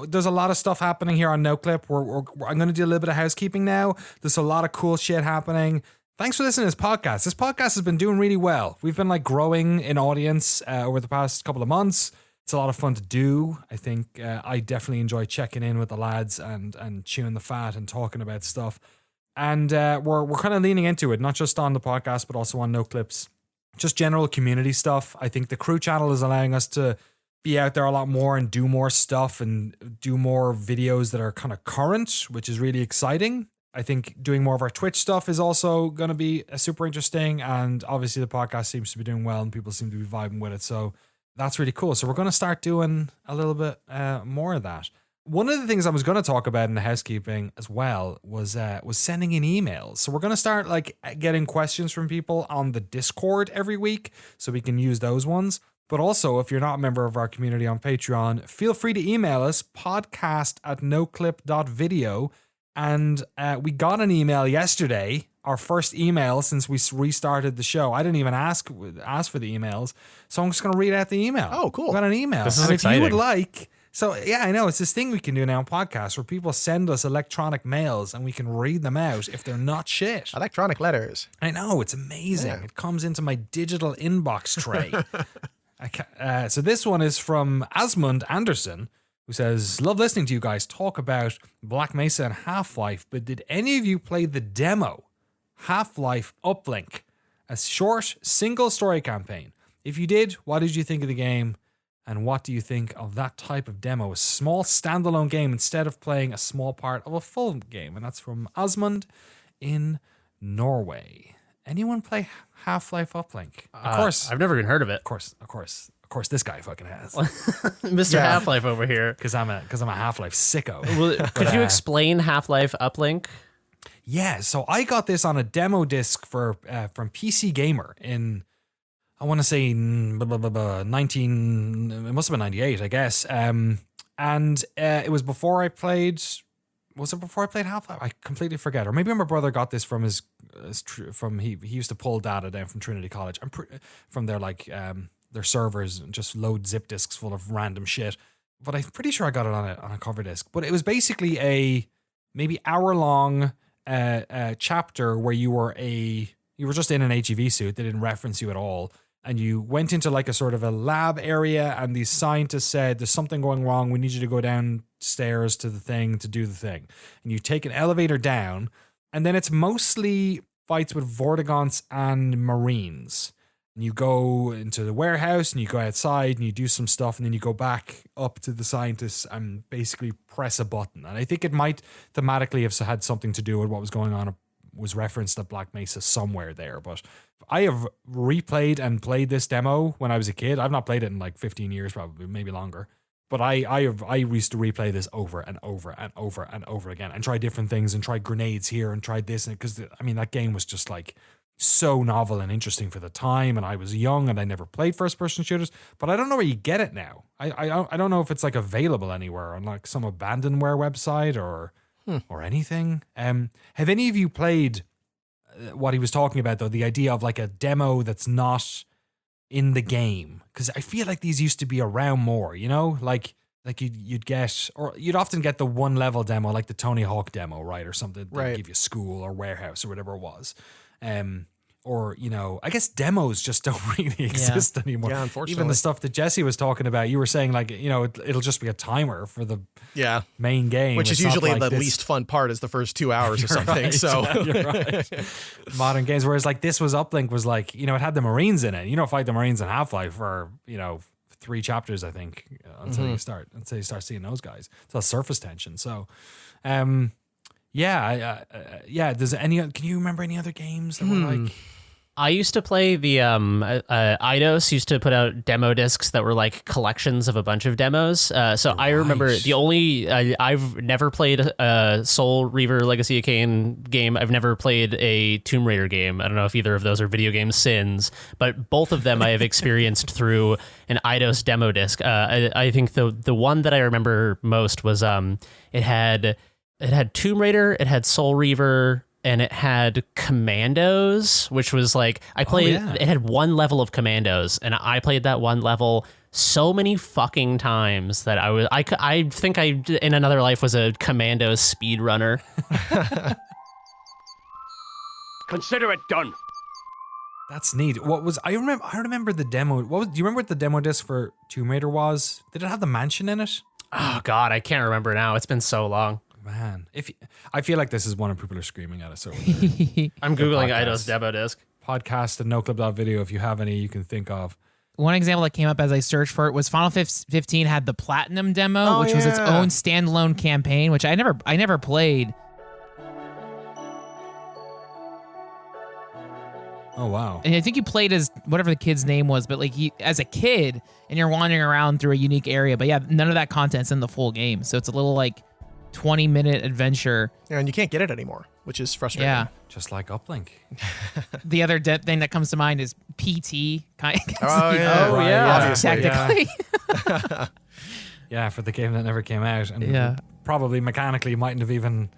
There's a lot of stuff happening here on Noclip. I'm going to do a little bit of housekeeping now. There's a lot of cool shit happening. Thanks for listening to this podcast. This podcast has been doing really well. We've been like growing in audience over the past couple of months. It's a lot of fun to do. I think I definitely enjoy checking in with the lads and chewing the fat and talking about stuff. And we're kind of leaning into it, not just on the podcast, but also on Noclips. Just general community stuff. I think the crew channel is allowing us to be out there a lot more and do more stuff and do more videos that are kind of current, which is really exciting. I think doing more of our Twitch stuff is also going to be super interesting. And obviously the podcast seems to be doing well and people seem to be vibing with it. So that's really cool. So we're going to start doing a little bit more of that. One of the things I was going to talk about in the housekeeping as well was sending in emails. So we're going to start like getting questions from people on the Discord every week so we can use those ones. But also, if you're not a member of our community on Patreon, feel free to email us, podcast@noclip.video. And we got an email yesterday, our first email since we restarted the show. I didn't even ask for the emails, so I'm just going to read out the email. Oh, cool. We got an email. This is and exciting. If you would like... So, yeah, I know. It's this thing we can do now on podcasts where people send us electronic mails and we can read them out if they're not shit. Electronic letters. I know. It's amazing. Yeah. It comes into my digital inbox tray. So this one is from Asmund Anderson, who says, love listening to you guys talk about Black Mesa and Half-Life, but did any of you play the demo, Half-Life Uplink, a short single story campaign? If you did, what did you think of the game? And what do you think of that type of demo? A small standalone game instead of playing a small part of a full game. And that's from Asmund in Norway. Anyone play Half-Life Uplink? Of course. I've never even heard of it. Of course, this guy fucking has. Mr. Half-Life over here. Because I'm a Half-Life sicko. Well, could you explain Half-Life Uplink? Yeah, so I got this on a demo disc from PC Gamer in, I want to say 19, it must have been 98, I guess. And it was before I played, was it before I played Half-Life? I completely forget. Or maybe my brother got this from he used to pull data down from Trinity College. From their their servers and just load zip disks full of random shit. But I'm pretty sure I got it on a cover disc. But it was basically a maybe hour-long chapter where you were just in an HEV suit. They didn't reference you at all. And you went into like a sort of a lab area and these scientists said, there's something going wrong. We need you to go downstairs to the thing to do the thing. And you take an elevator down and then it's mostly fights with Vortigaunts and Marines. And you go into the warehouse and you go outside and you do some stuff and then you go back up to the scientists and basically press a button. And I think it might thematically have had something to do with what was going on. It was referenced at Black Mesa somewhere there. But I have replayed and played this demo when I was a kid. I've not played it in like 15 years, probably, maybe longer. But I used to replay this over and over and over and over again and try different things and try grenades here and tried this. Because, I mean, that game was just like so novel and interesting for the time, and I was young and I never played first person shooters, but I don't know where you get it now. I don't know if it's like available anywhere on like some abandonware website or anything. Have any of you played what he was talking about though, the idea of like a demo that's not in the game? Because I feel like these used to be around more, you know, like you'd get, or you'd often get the one level demo, like the Tony Hawk demo, right, or something that would give you school or warehouse or whatever it was. Or, you know, I guess demos just don't really exist anymore. Yeah, unfortunately. Even the stuff that Jesse was talking about, you were saying like, you know, it'll just be a timer for the main game. Which is usually the least fun part is the first 2 hours or something. Right. So You're right. Modern games, whereas like this was Uplink was like, you know, it had the Marines in it. You don't fight the Marines in Half-Life for, you know, 3 chapters, I think, until you start seeing those guys. It's a surface tension. So, there's can you remember any other games that were like? I used to play the Eidos used to put out demo discs that were like collections of a bunch of demos. So I remember the only I've never played a Soul Reaver Legacy of Kain game. I've never played a Tomb Raider game. I don't know if either of those are video game sins, but both of them I have experienced through an Eidos demo disc. I think the one that I remember most was it had Tomb Raider, it had Soul Reaver, and it had Commandos, which was like, I played, it had one level of Commandos, and I played that one level so many fucking times that I think I, in another life, was a Commandos speedrunner. Consider it done. That's neat. I remember the demo. Do you remember what the demo disc for Tomb Raider was? Did it have the mansion in it? Oh God, I can't remember now. It's been so long. Man, I feel like this is one of people are screaming at us over there. I'm Googling Eidos demo disc. Podcast and noclip.video if you have any you can think of. one example that came up as I searched for it was Final 15 had the Platinum demo, which was its own standalone campaign, which I never played. Oh, wow. And I think you played as whatever the kid's name was, but like as a kid, and you're wandering around through a unique area. But yeah, none of that content's in the full game. So it's a little like 20-minute adventure. Yeah, and you can't get it anymore, which is frustrating. Yeah. Just like Uplink. The other thing that comes to mind is PT. Oh, yeah. Technically. Yeah. Yeah, for the game that never came out. And probably mechanically mightn't have even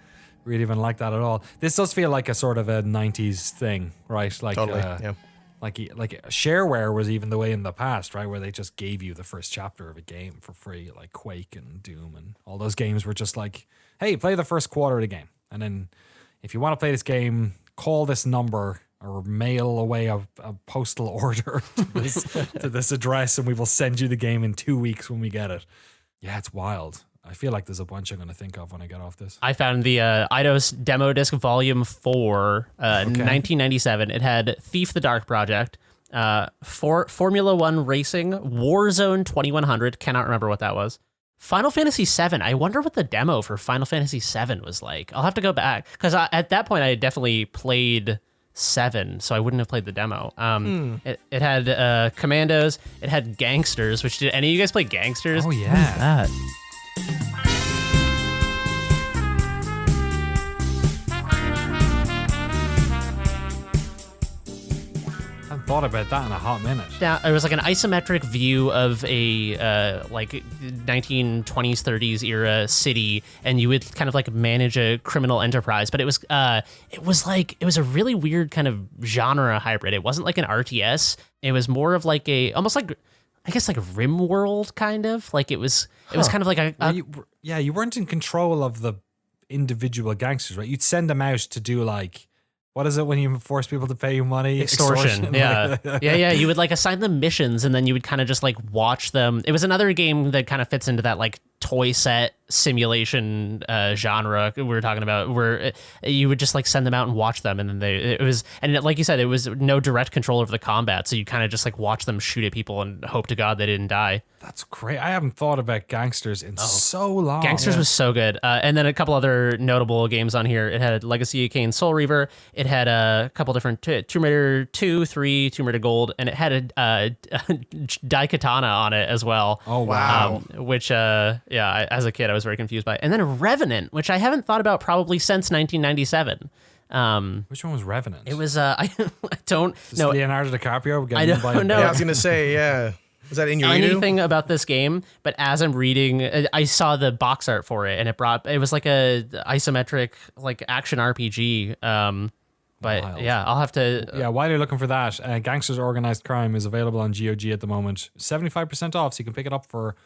liked that at all. This does feel like a sort of a 90s thing, right? Like, totally, yeah. Like shareware was even the way in the past, right? Where they just gave you the first chapter of a game for free, like Quake and Doom and all those games were just like, hey, play the first quarter of the game. And then if you want to play this game, call this number or mail away a postal order to this address and we will send you the game in 2 weeks when we get it. Yeah, it's wild. I feel like there's a bunch I'm going to think of when I get off this. I found the Eidos Demo Disc Volume 4, 1997. It had Thief the Dark Project, Formula One Racing, Warzone 2100, cannot remember what that was. Final Fantasy VII, I wonder what the demo for Final Fantasy VII was like. I'll have to go back, because at that point I had definitely played 7, so I wouldn't have played the demo. It had Commandos, it had Gangsters, which did any of you guys play Gangsters? Oh, yeah. What is that? Thought about that in a hot minute. Yeah, it was like an isometric view of a like 1920s, 30s era city, and you would kind of like manage a criminal enterprise. But it was a really weird kind of genre hybrid. It wasn't like an RTS. It was more of like almost like, I guess, like RimWorld kind of. Like it was kind of like you weren't in control of the individual gangsters, right? You'd send them out to do like, what is it when you force people to pay you money? Extortion. Yeah. Yeah. You would like assign them missions and then you would kind of just like watch them. It was another game that kind of fits into that like toy set simulation genre we were talking about, where you would just like send them out and watch them, and then like you said, it was no direct control over the combat, so you kind of just like watch them shoot at people and hope to God they didn't die. That's great. I haven't thought about Gangsters in so long. Gangsters was so good. And then a couple other notable games on here. It had Legacy of Kain Soul Reaver. It had a couple different Tomb Raider 2, 3, Tomb Raider Gold, and it had a Daikatana on it as well. Oh, wow. Which, as a kid, I was very confused by. And then Revenant, which I haven't thought about probably since 1997. Which one was Revenant? It was, I don't know. Leonardo DiCaprio? I don't know. Yeah, I was going to say, yeah. Was that in your anything about this game? But as I'm reading, I saw the box art for it, and it was like a isometric like action RPG. But wild. Yeah, I'll have to. While you're looking for that, Gangsters Organized Crime is available on GOG at the moment, 75% off, so you can pick it up for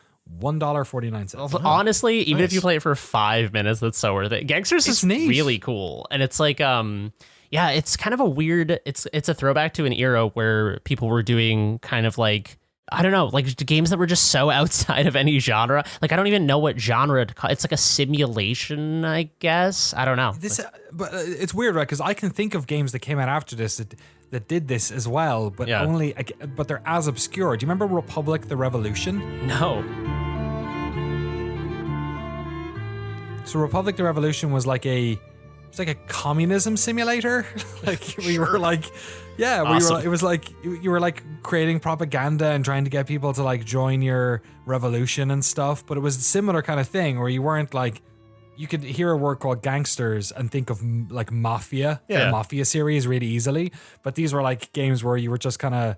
$1.49. Honestly, even if you play it for 5 minutes, that's so worth it. Gangsters is really cool, and it's like it's kind of a weird. It's a throwback to an era where people were doing kind of like, I don't know, like games that were just so outside of any genre. Like I don't even know what genre to call. It's like a simulation, I guess. I don't know. But it's weird, right? Because I can think of games that came out after this that did this as well, but but they're as obscure. Do you remember Republic: The Revolution? No. So Republic: The Revolution was like a communism simulator. We were like, awesome. It was like you were like creating propaganda and trying to get people to like join your revolution and stuff. But it was a similar kind of thing where you weren't like, you could hear a word called gangsters and think of like mafia, the mafia series really easily. But these were like games where you were just kind of,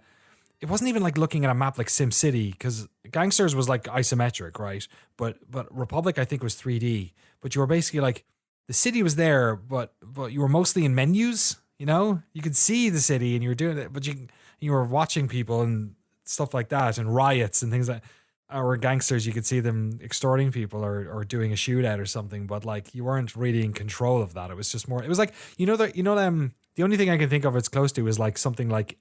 it wasn't even like looking at a map like SimCity, because Gangsters was like isometric, right? But Republic I think was 3D. But you were basically like, the city was there, but you were mostly in menus. You know, you could see the city and you were doing it, but you were watching people and stuff like that, and riots and things like. Or Gangsters, you could see them extorting people or doing a shootout or something, but like you weren't really in control of that. It was just more. It was like the only thing I can think of it's close to is like something like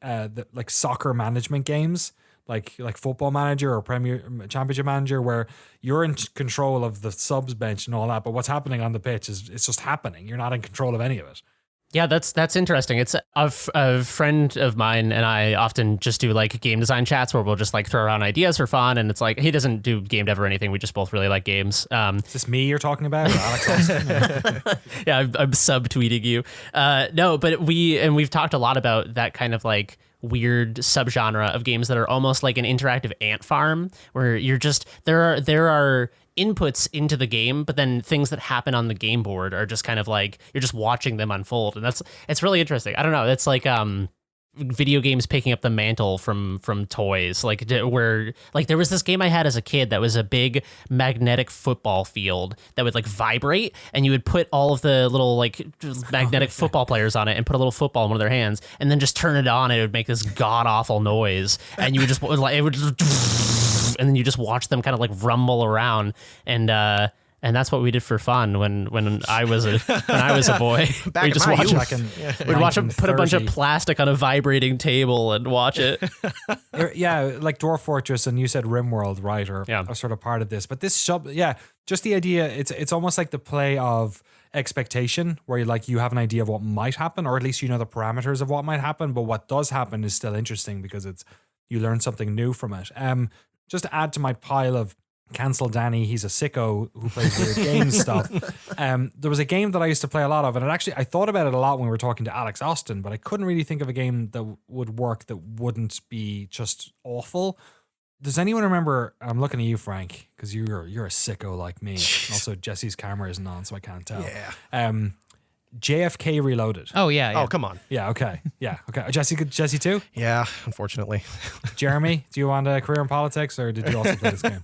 like soccer management games. Like Football Manager or Premier Championship Manager, where you're in control of the subs bench and all that, but what's happening on the pitch it's just happening. You're not in control of any of it. Yeah, that's interesting. It's a friend of mine and I often just do like game design chats where we'll just like throw around ideas for fun. And it's like, he doesn't do game dev or anything. We just both really like games. Is this me you're talking about? Or Alex Austin? Yeah, I'm subtweeting you. No, but we've talked a lot about that kind of like weird subgenre of games that are almost like an interactive ant farm where you're just, there are inputs into the game, but then things that happen on the game board are just kind of like you're just watching them unfold, and it's really interesting. I don't know, it's like video games picking up the mantle from toys, like where like there was this game I had as a kid that was a big magnetic football field that would like vibrate, and you would put all of the little like magnetic football players on it and put a little football in one of their hands and then just turn it on and it would make this god awful noise, and you would just like it would just and then you just watch them kind of like rumble around, and that's what we did for fun when I was a boy. We just we'd watch them put a bunch of plastic on a vibrating table and watch it. Yeah, like Dwarf Fortress, and you said RimWorld, right? Or are sort of part of this. But this just the idea. It's almost like the play of expectation, where you have an idea of what might happen, or at least you know the parameters of what might happen. But what does happen is still interesting because you learn something new from it. Just to add to my pile of cancel Danny, he's a sicko who plays weird games stuff. There was a game that I used to play a lot of, and I thought about it a lot when we were talking to Alex Austin, but I couldn't really think of a game that would work that wouldn't be just awful. Does anyone remember? I'm looking at you, Frank, because you're a sicko like me. Also, Jesse's camera isn't on, so I can't tell. Yeah. JFK Reloaded. Oh yeah. Oh, come on. Yeah. Okay. Yeah. Okay. Jesse too. Yeah. Unfortunately. Jeremy, do you want a career in politics, or did you also play this game?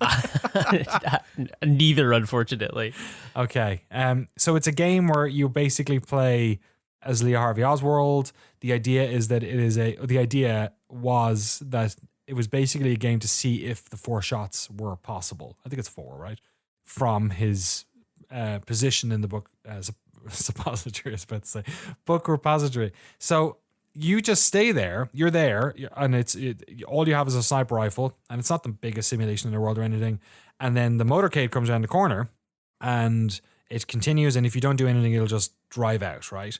Neither, unfortunately. Okay. So it's a game where you basically play as Lee Harvey Oswald. The idea was that it was basically a game to see if the 4 shots were possible. I think it's 4, right? From his position in the book as a suppository, I was about to say, book repository. So you just stay there, you're there, and all you have is a sniper rifle, and it's not the biggest simulation in the world or anything. And then the motorcade comes around the corner, and it continues, and if you don't do anything, it'll just drive out, right?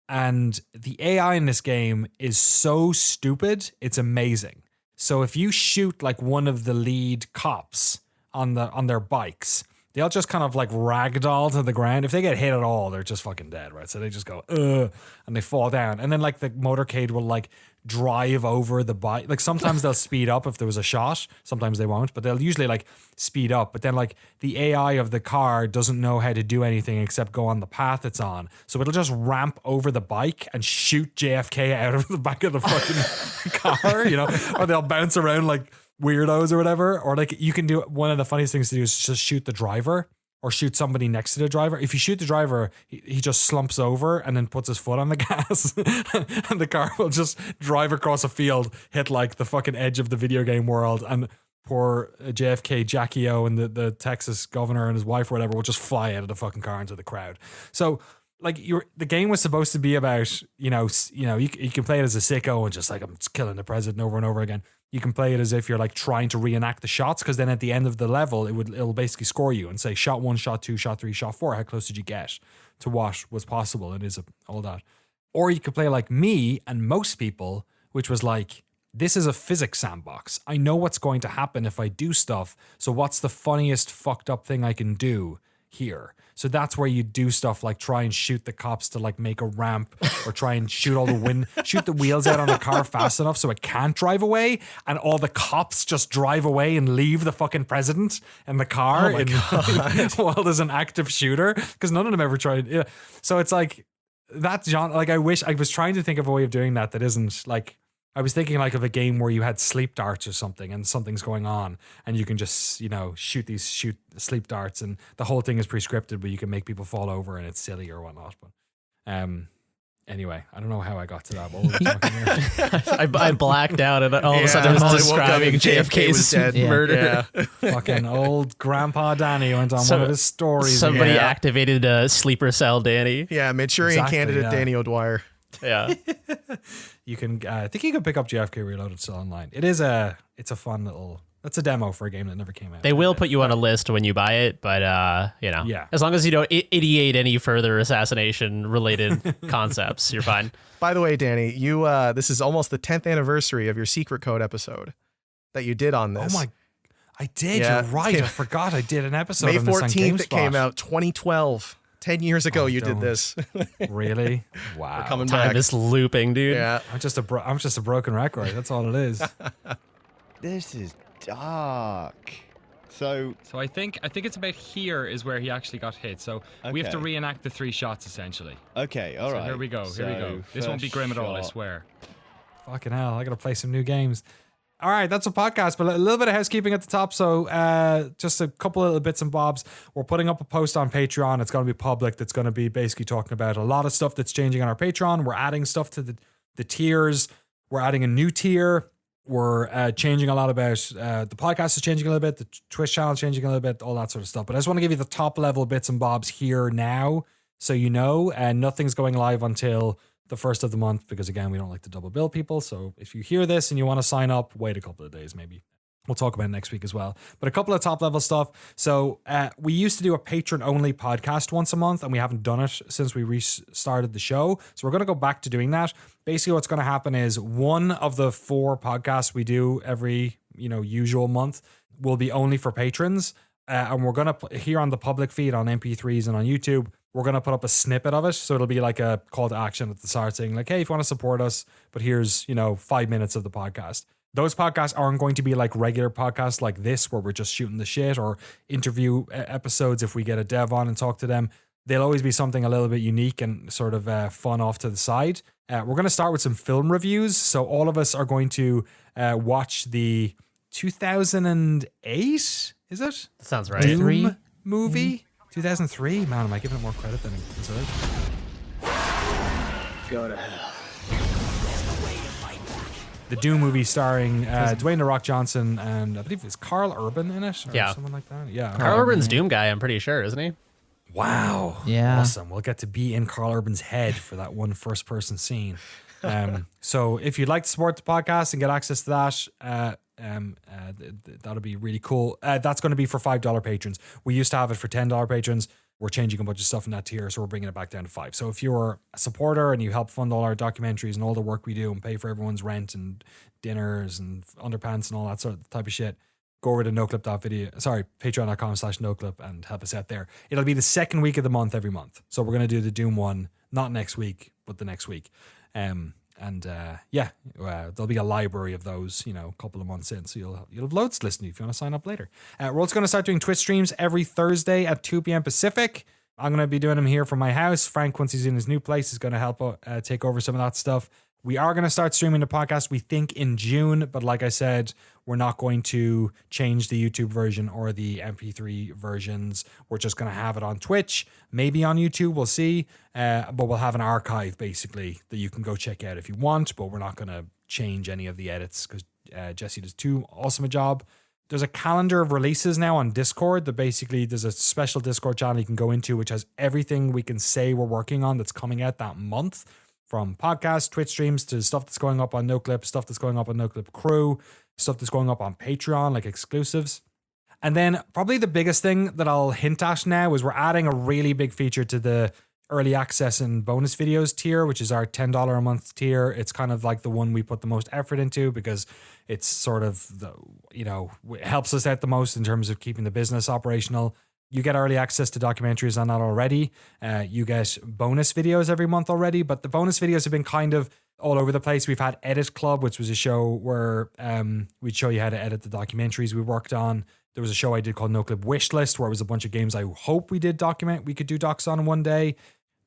And the AI in this game is so stupid, it's amazing. So if you shoot like one of the lead cops on their bikes, they'll just kind of like ragdoll to the ground. If they get hit at all, they're just fucking dead, right? So they just go, and they fall down. And then like the motorcade will like drive over the bike. Like sometimes they'll speed up if there was a shot. Sometimes they won't, but they'll usually like speed up. But then like the AI of the car doesn't know how to do anything except go on the path it's on. So it'll just ramp over the bike and shoot JFK out of the back of the fucking car, you know? Or they'll bounce around like weirdos or whatever. Or like you can do, one of the funniest things to do is just shoot the driver or shoot somebody next to the driver. If you shoot the driver, he just slumps over and then puts his foot on the gas and the car will just drive across a field, hit like the fucking edge of the video game world, and poor JFK, Jackie O, and the Texas governor and his wife or whatever will just fly out of the fucking car into the crowd. So like the game was supposed to be about, you can play it as a sicko and just like, I'm just killing the president over and over again. You can play it as if you're like trying to reenact the shots, because then at the end of the level, it'll basically score you and say shot 1, shot 2, shot 3, shot 4. How close did you get to what was possible? It is all that. Or you could play like me and most people, which was like, this is a physics sandbox. I know what's going to happen if I do stuff. So what's the funniest fucked up thing I can do here? So that's where you do stuff like try and shoot the cops to like make a ramp, or try and shoot the wheels out on the car fast enough so it can't drive away, and all the cops just drive away and leave the fucking president in the car while there's an active shooter, because none of them ever tried. Yeah. So it's like that genre. Like I wish I was trying to think of a way of doing that isn't like, I was thinking like of a game where you had sleep darts or something and something's going on and you can just, shoot sleep darts and the whole thing is pre-scripted, but you can make people fall over and it's silly or whatnot. But anyway, I don't know how I got to that. What were we talking here? I blacked out and all of a sudden I was describing JFK's murder. Yeah. Fucking old Grandpa Danny went on one of his stories. Somebody activated a sleeper cell Danny. Yeah, Manchurian candidate Danny O'Dwyer. Yeah. You can, I think you can pick up JFK Reloaded still online. It's a fun little That's a demo for a game that never came out. They will put you on a list when you buy it, but Yeah. as long as you don't ideate any further assassination related concepts, you're fine. By the way, Danny, you this is almost the 10th anniversary of your secret code episode that you did on this. Oh my, I did. Yeah. You're right. I forgot I did an episode May on this on 14th, it GameSpot. came out 2012. 10 years ago, you did don't. this. Really? Wow. We're coming Time back. is looping, dude. Yeah. I'm just a broken record. That's all it is. This is dark. So I think it's about here is where he actually got hit. So we have to Okay. reenact the 3 shots essentially. okay, all So right. here we go. Here we go. This won't be first grim at all, I shot. swear. Fucking hell. I got to play some new games. All right, that's a podcast, but a little bit of housekeeping at the top. So just a couple of little bits and bobs. We're putting up a post on Patreon. It's going to be public. That's going to be basically talking about a lot of stuff that's changing on our Patreon. We're adding stuff to the tiers. We're adding a new tier. We're changing a lot about the podcast is changing a little bit. The Twitch channel is changing a little bit, all that sort of stuff. But I just want to give you the top level bits and bobs here now. So you know, and nothing's going live until the first of the month because, again, we don't like to double bill people. So if you hear this and you want to sign up, wait a couple of days maybe. We'll talk about it next week as well. But a couple of top level stuff. So we used to do a patron only podcast once a month, and we haven't done it since we restarted the show. So we're going to go back to doing that. Basically, what's going to happen is one of the 4 podcasts we do every usual month will be only for patrons. And we're going to here on the public feed on MP3s and on YouTube, we're going to put up a snippet of it. So it'll be like a call to action at the start saying like, hey, if you want to support us, but here's, 5 minutes of the podcast. Those podcasts aren't going to be like regular podcasts like this, where we're just shooting the shit, or interview episodes if we get a dev on and talk to them. They'll always be something a little bit unique and sort of fun off to the side. We're going to start with some film reviews. So all of us are going to watch the 2008, is it? That sounds right. Doom movie? 2003? Man, am I giving it more credit than it deserves? Go to hell. The Doom movie starring Dwayne "The Rock" Johnson and I believe it's Carl Urban in it, or Yeah. someone like that. Yeah, Carl Urban's Doom guy, I'm pretty sure, isn't he? Wow. Yeah. Awesome. We'll get to be in Carl Urban's head for that one first person scene. So if you'd like to support the podcast and get access to that, that'll be really cool. That's going to be for $5 patrons. We used to have it for $10 patrons. We're changing a bunch of stuff in that tier, so we're bringing it back down to 5. So if you're a supporter and you help fund all our documentaries and all the work we do and pay for everyone's rent and dinners and underpants and all that sort of type of shit, go over to patreon.com/noclip and help us out there. It'll be the second week of the month every month. So we're going to do the Doom one, not next week, but the next week. There'll be a library of those, a couple of months in, so you'll have loads to listen to if you want to sign up later. We're also going to start doing Twitch streams every Thursday at 2 p.m. Pacific. I'm going to be doing them here from my house. Frank, once he's in his new place, is going to help take over some of that stuff. We are going to start streaming the podcast, we think, in June, but like I said, we're not going to change the YouTube version or the MP3 versions. We're just going to have it on Twitch, maybe on YouTube, we'll see. But we'll have an archive, basically, that you can go check out if you want, but we're not going to change any of the edits because Jesse does too awesome a job. There's a calendar of releases now on Discord that basically there's a special Discord channel you can go into, which has everything we can say we're working on that's coming out that month. From podcasts, Twitch streams, to stuff that's going up on Noclip, stuff that's going up on Noclip Crew, stuff that's going up on Patreon, like exclusives. And then probably the biggest thing that I'll hint at now is we're adding a really big feature to the early access and bonus videos tier, which is our $10 a month tier. It's kind of like the one we put the most effort into because it's sort of it helps us out the most in terms of keeping the business operational. You get early access to documentaries on that already. You get bonus videos every month already, but the bonus videos have been kind of all over the place. We've had Edit Club, which was a show where we'd show you how to edit the documentaries we worked on. There was a show I did called Noclip Wishlist, where it was a bunch of games I hope we could do docs on one day.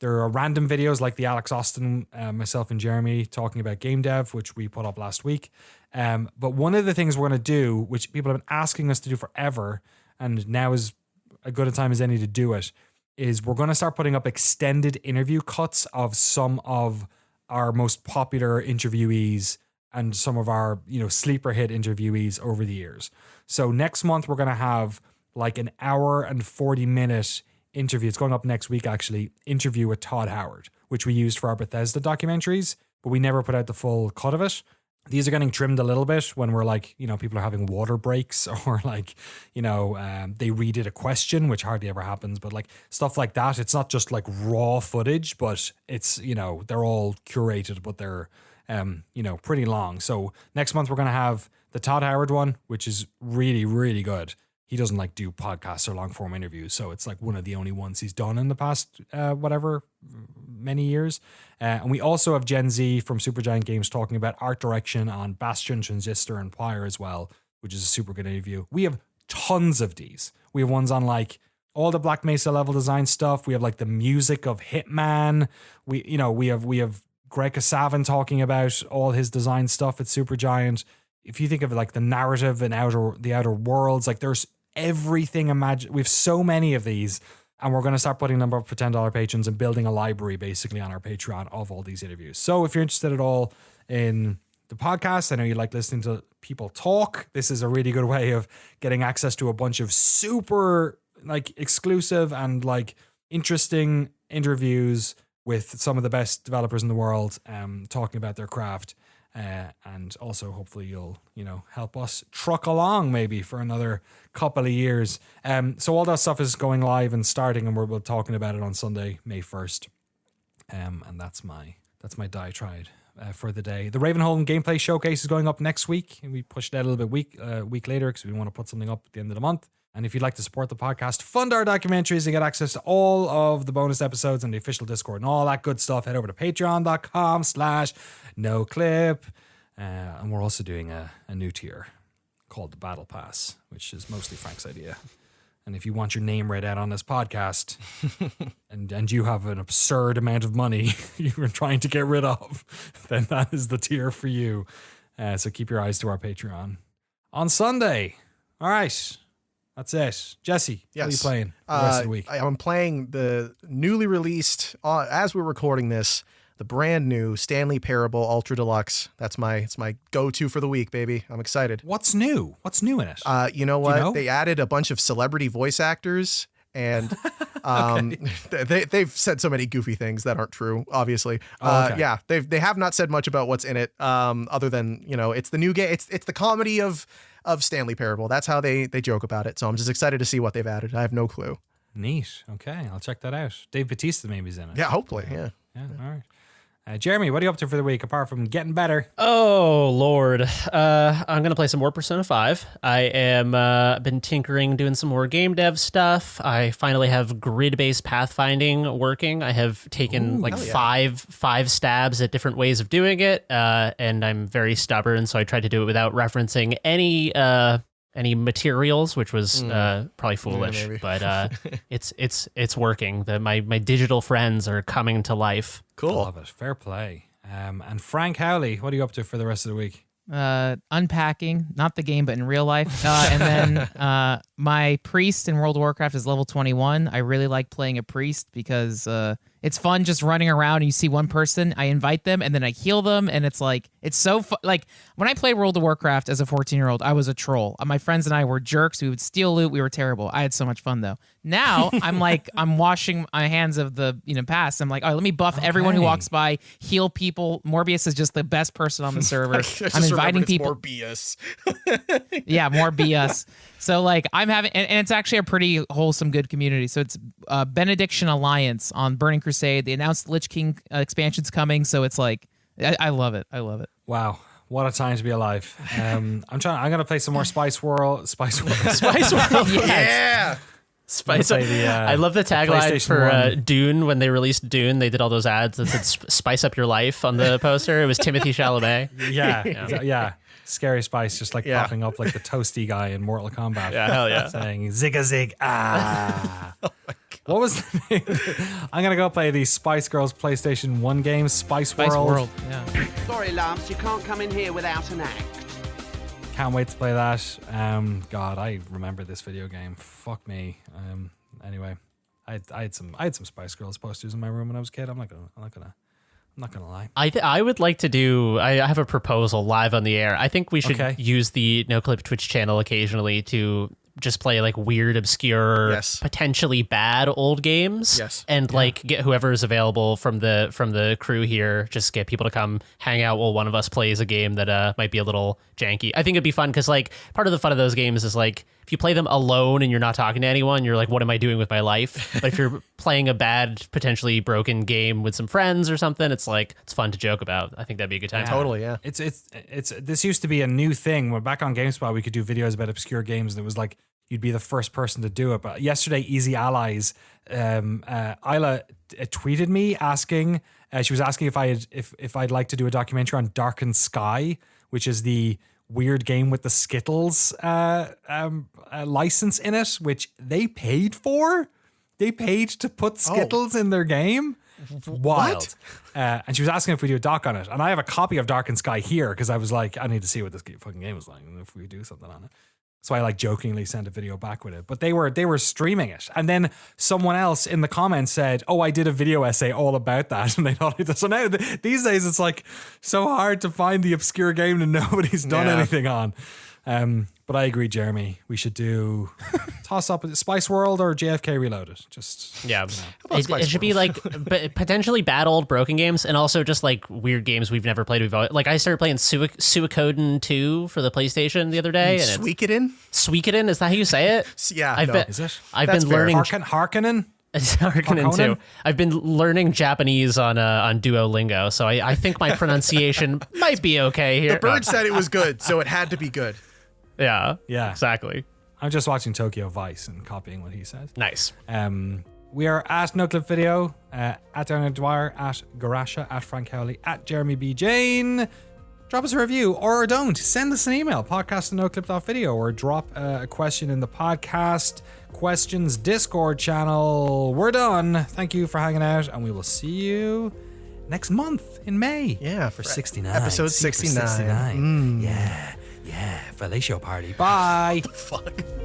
There are random videos like the Alex Austin, myself and Jeremy talking about game dev, which we put up last week. But one of the things we're going to do, which people have been asking us to do forever, and now is a good a time as any to do it, is we're going to start putting up extended interview cuts of some of our most popular interviewees and some of our, sleeper hit interviewees over the years. So next month, we're going to have like an hour and 40-minute interview. It's going up next week, actually, interview with Todd Howard, which we used for our Bethesda documentaries, but we never put out the full cut of it. These are getting trimmed a little bit when we're like, people are having water breaks or like, they redid a question, which hardly ever happens, but like stuff like that. It's not just like raw footage, but it's, they're all curated, but they're, pretty long. So next month we're going to have the Todd Howard one, which is really, really good. He doesn't like do podcasts or long form interviews. So it's like one of the only ones he's done in the past, many years. And we also have Gen Z from Supergiant Games talking about art direction on Bastion, Transistor, and Pyre as well, which is a super good interview. We have tons of these. We have ones on like all the Black Mesa level design stuff. We have like the music of Hitman. We have Greg Kasavin talking about all his design stuff at Supergiant. If you think of like the narrative and the Outer Worlds, like there's everything. Imagine we have so many of these, and we're going to start putting them up for $10 patrons and building a library basically on our Patreon of all these interviews. So if you're interested at all in the podcast, I know you like listening to people talk. This is a really good way of getting access to a bunch of super like exclusive and like interesting interviews with some of the best developers in the world, talking about their craft. And also hopefully you'll, help us truck along maybe for another couple of years. So all that stuff is going live and starting, and we're talking about it on Sunday, May 1st. And that's my diatribe for the day. The Ravenholm gameplay showcase is going up next week, and we pushed that a little bit week later because we want to put something up at the end of the month. And if you'd like to support the podcast, fund our documentaries, and get access to all of the bonus episodes and the official Discord and all that good stuff, head over to patreon.com/Noclip. And we're also doing a new tier called the Battle Pass, which is mostly Frank's idea. And if you want your name read out on this podcast and you have an absurd amount of money you're trying to get rid of, then that is the tier for you. So keep your eyes to our Patreon. On Sunday. All right. That's it. Jesse, yes. What are you playing the rest of the week? I'm playing the newly released, as we're recording this, the brand new Stanley Parable Ultra Deluxe. It's my go-to for the week, baby. I'm excited. What's new? What's new in it? You know what? They added a bunch of celebrity voice actors, and they've said so many goofy things that aren't true, obviously. Yeah, they have not said much about what's in it, other than, it's the new game. It's the comedy of Stanley Parable. That's how they joke about it. So I'm just excited to see what they've added. I have no clue. Neat. Okay, I'll check that out. Dave Bautista maybe is in it. Yeah, hopefully. Yeah. All right. Jeremy, what are you up to for the week apart from getting better? Oh, Lord. I'm going to play some more Persona 5. I am been tinkering, doing some more game dev stuff. I finally have grid-based pathfinding working. I have taken five stabs at different ways of doing it, and I'm very stubborn, so I tried to do it without referencing any materials, which was probably foolish, but it's working. My digital friends are coming to life. Cool. I love it. Fair play. And Frank Howley, what are you up to for the rest of the week? Unpacking, not the game, but in real life. And then my priest in World of Warcraft is level 21. I really like playing a priest because it's fun just running around and you see one person, I invite them and then I heal them. And it's like, it's so fun. Like when I played World of Warcraft as a 14-year-old, I was a troll. My friends and I were jerks. We would steal loot. We were terrible. I had so much fun though. Now I'm like, I'm washing my hands of the past. I'm like, oh, let me buff everyone who walks by, heal people. Morbius is just the best person on the server. I'm inviting people. More BS. Yeah, more BS. So like I'm having, and it's actually a pretty wholesome, good community. So it's Benediction Alliance on Burning Crusade. They announced the Lich King expansion's coming. So it's like, I love it. I love it. Wow. What a time to be alive. I'm going to play some more Spice World. Spice World. Yeah. Spice. I love the tagline for Dune. When they released Dune, they did all those ads that said "Spice up your life" on the poster. It was Timothée Chalamet. Yeah. Scary Spice, just like popping up like the toasty guy in Mortal Kombat. Yeah, hell yeah. Saying "Zig zig ah." Oh my God. What was the name? I'm gonna go play the Spice Girls PlayStation 1 game, Spice World. Yeah. Sorry, Lance, you can't come in here without an act. Can't wait to play that. God, I remember this video game. Fuck me. Anyway, I had some Spice Girls posters in my room when I was a kid. I'm not gonna lie. I would like to do. I have a proposal live on the air. I think we should use the Noclip Twitch channel occasionally to just play like weird, obscure, potentially bad old games. And like get whoever is available from the crew here, just get people to come hang out while one of us plays a game that might be a little janky. I think it'd be fun because like part of the fun of those games is like if you play them alone and you're not talking to anyone, you're like, what am I doing with my life? But if you're playing a bad, potentially broken game with some friends or something, it's like it's fun to joke about. I think that'd be a good time. Totally, yeah. It's this used to be a new thing. When back on GameSpot, we could do videos about obscure games, and it was like you'd be the first person to do it. But yesterday, Easy Allies, Isla tweeted me asking. She was asking if I'd like to do a documentary on Darkened Sky, which is the weird game with the Skittles license in it, which they paid for. They paid to put Skittles in their game. Wild. And she was asking if we do a doc on it. And I have a copy of Darkened Sky here because I was like, I need to see what this fucking game was like and if we do something on it. So I like jokingly sent a video back with it. But they were streaming it. And then someone else in the comments said, oh, I did a video essay all about that. And they thought it. So now these days it's like so hard to find the obscure game that nobody's done anything on. But I agree, Jeremy. We should do toss up Spice World or JFK Reloaded. Just it should be like potentially bad old broken games and also just like weird games we've never played. Like I started playing Suikoden 2 for the PlayStation the other day. Suikoden, is that how you say it? Yeah, is it? I've been learning Harkonnen. Harkonnen too. I've been learning Japanese on Duolingo, so I think my pronunciation might be okay here. The bird said it was good, so it had to be good. Yeah, exactly. I'm just watching Tokyo Vice and copying what he says. Nice. We are at Noclip Video, at Daniel Dwyer, at Garasha, at Frank Howley, at Jeremy B. Jane. Drop us a review or don't. Send us an email, podcast@noclip.video, or drop a question in the podcast questions Discord channel. We're done. Thank you for hanging out, and we will see you next month in May. Yeah, for 69. Episode 69. Yeah, fellatio party. Bye. What the fuck?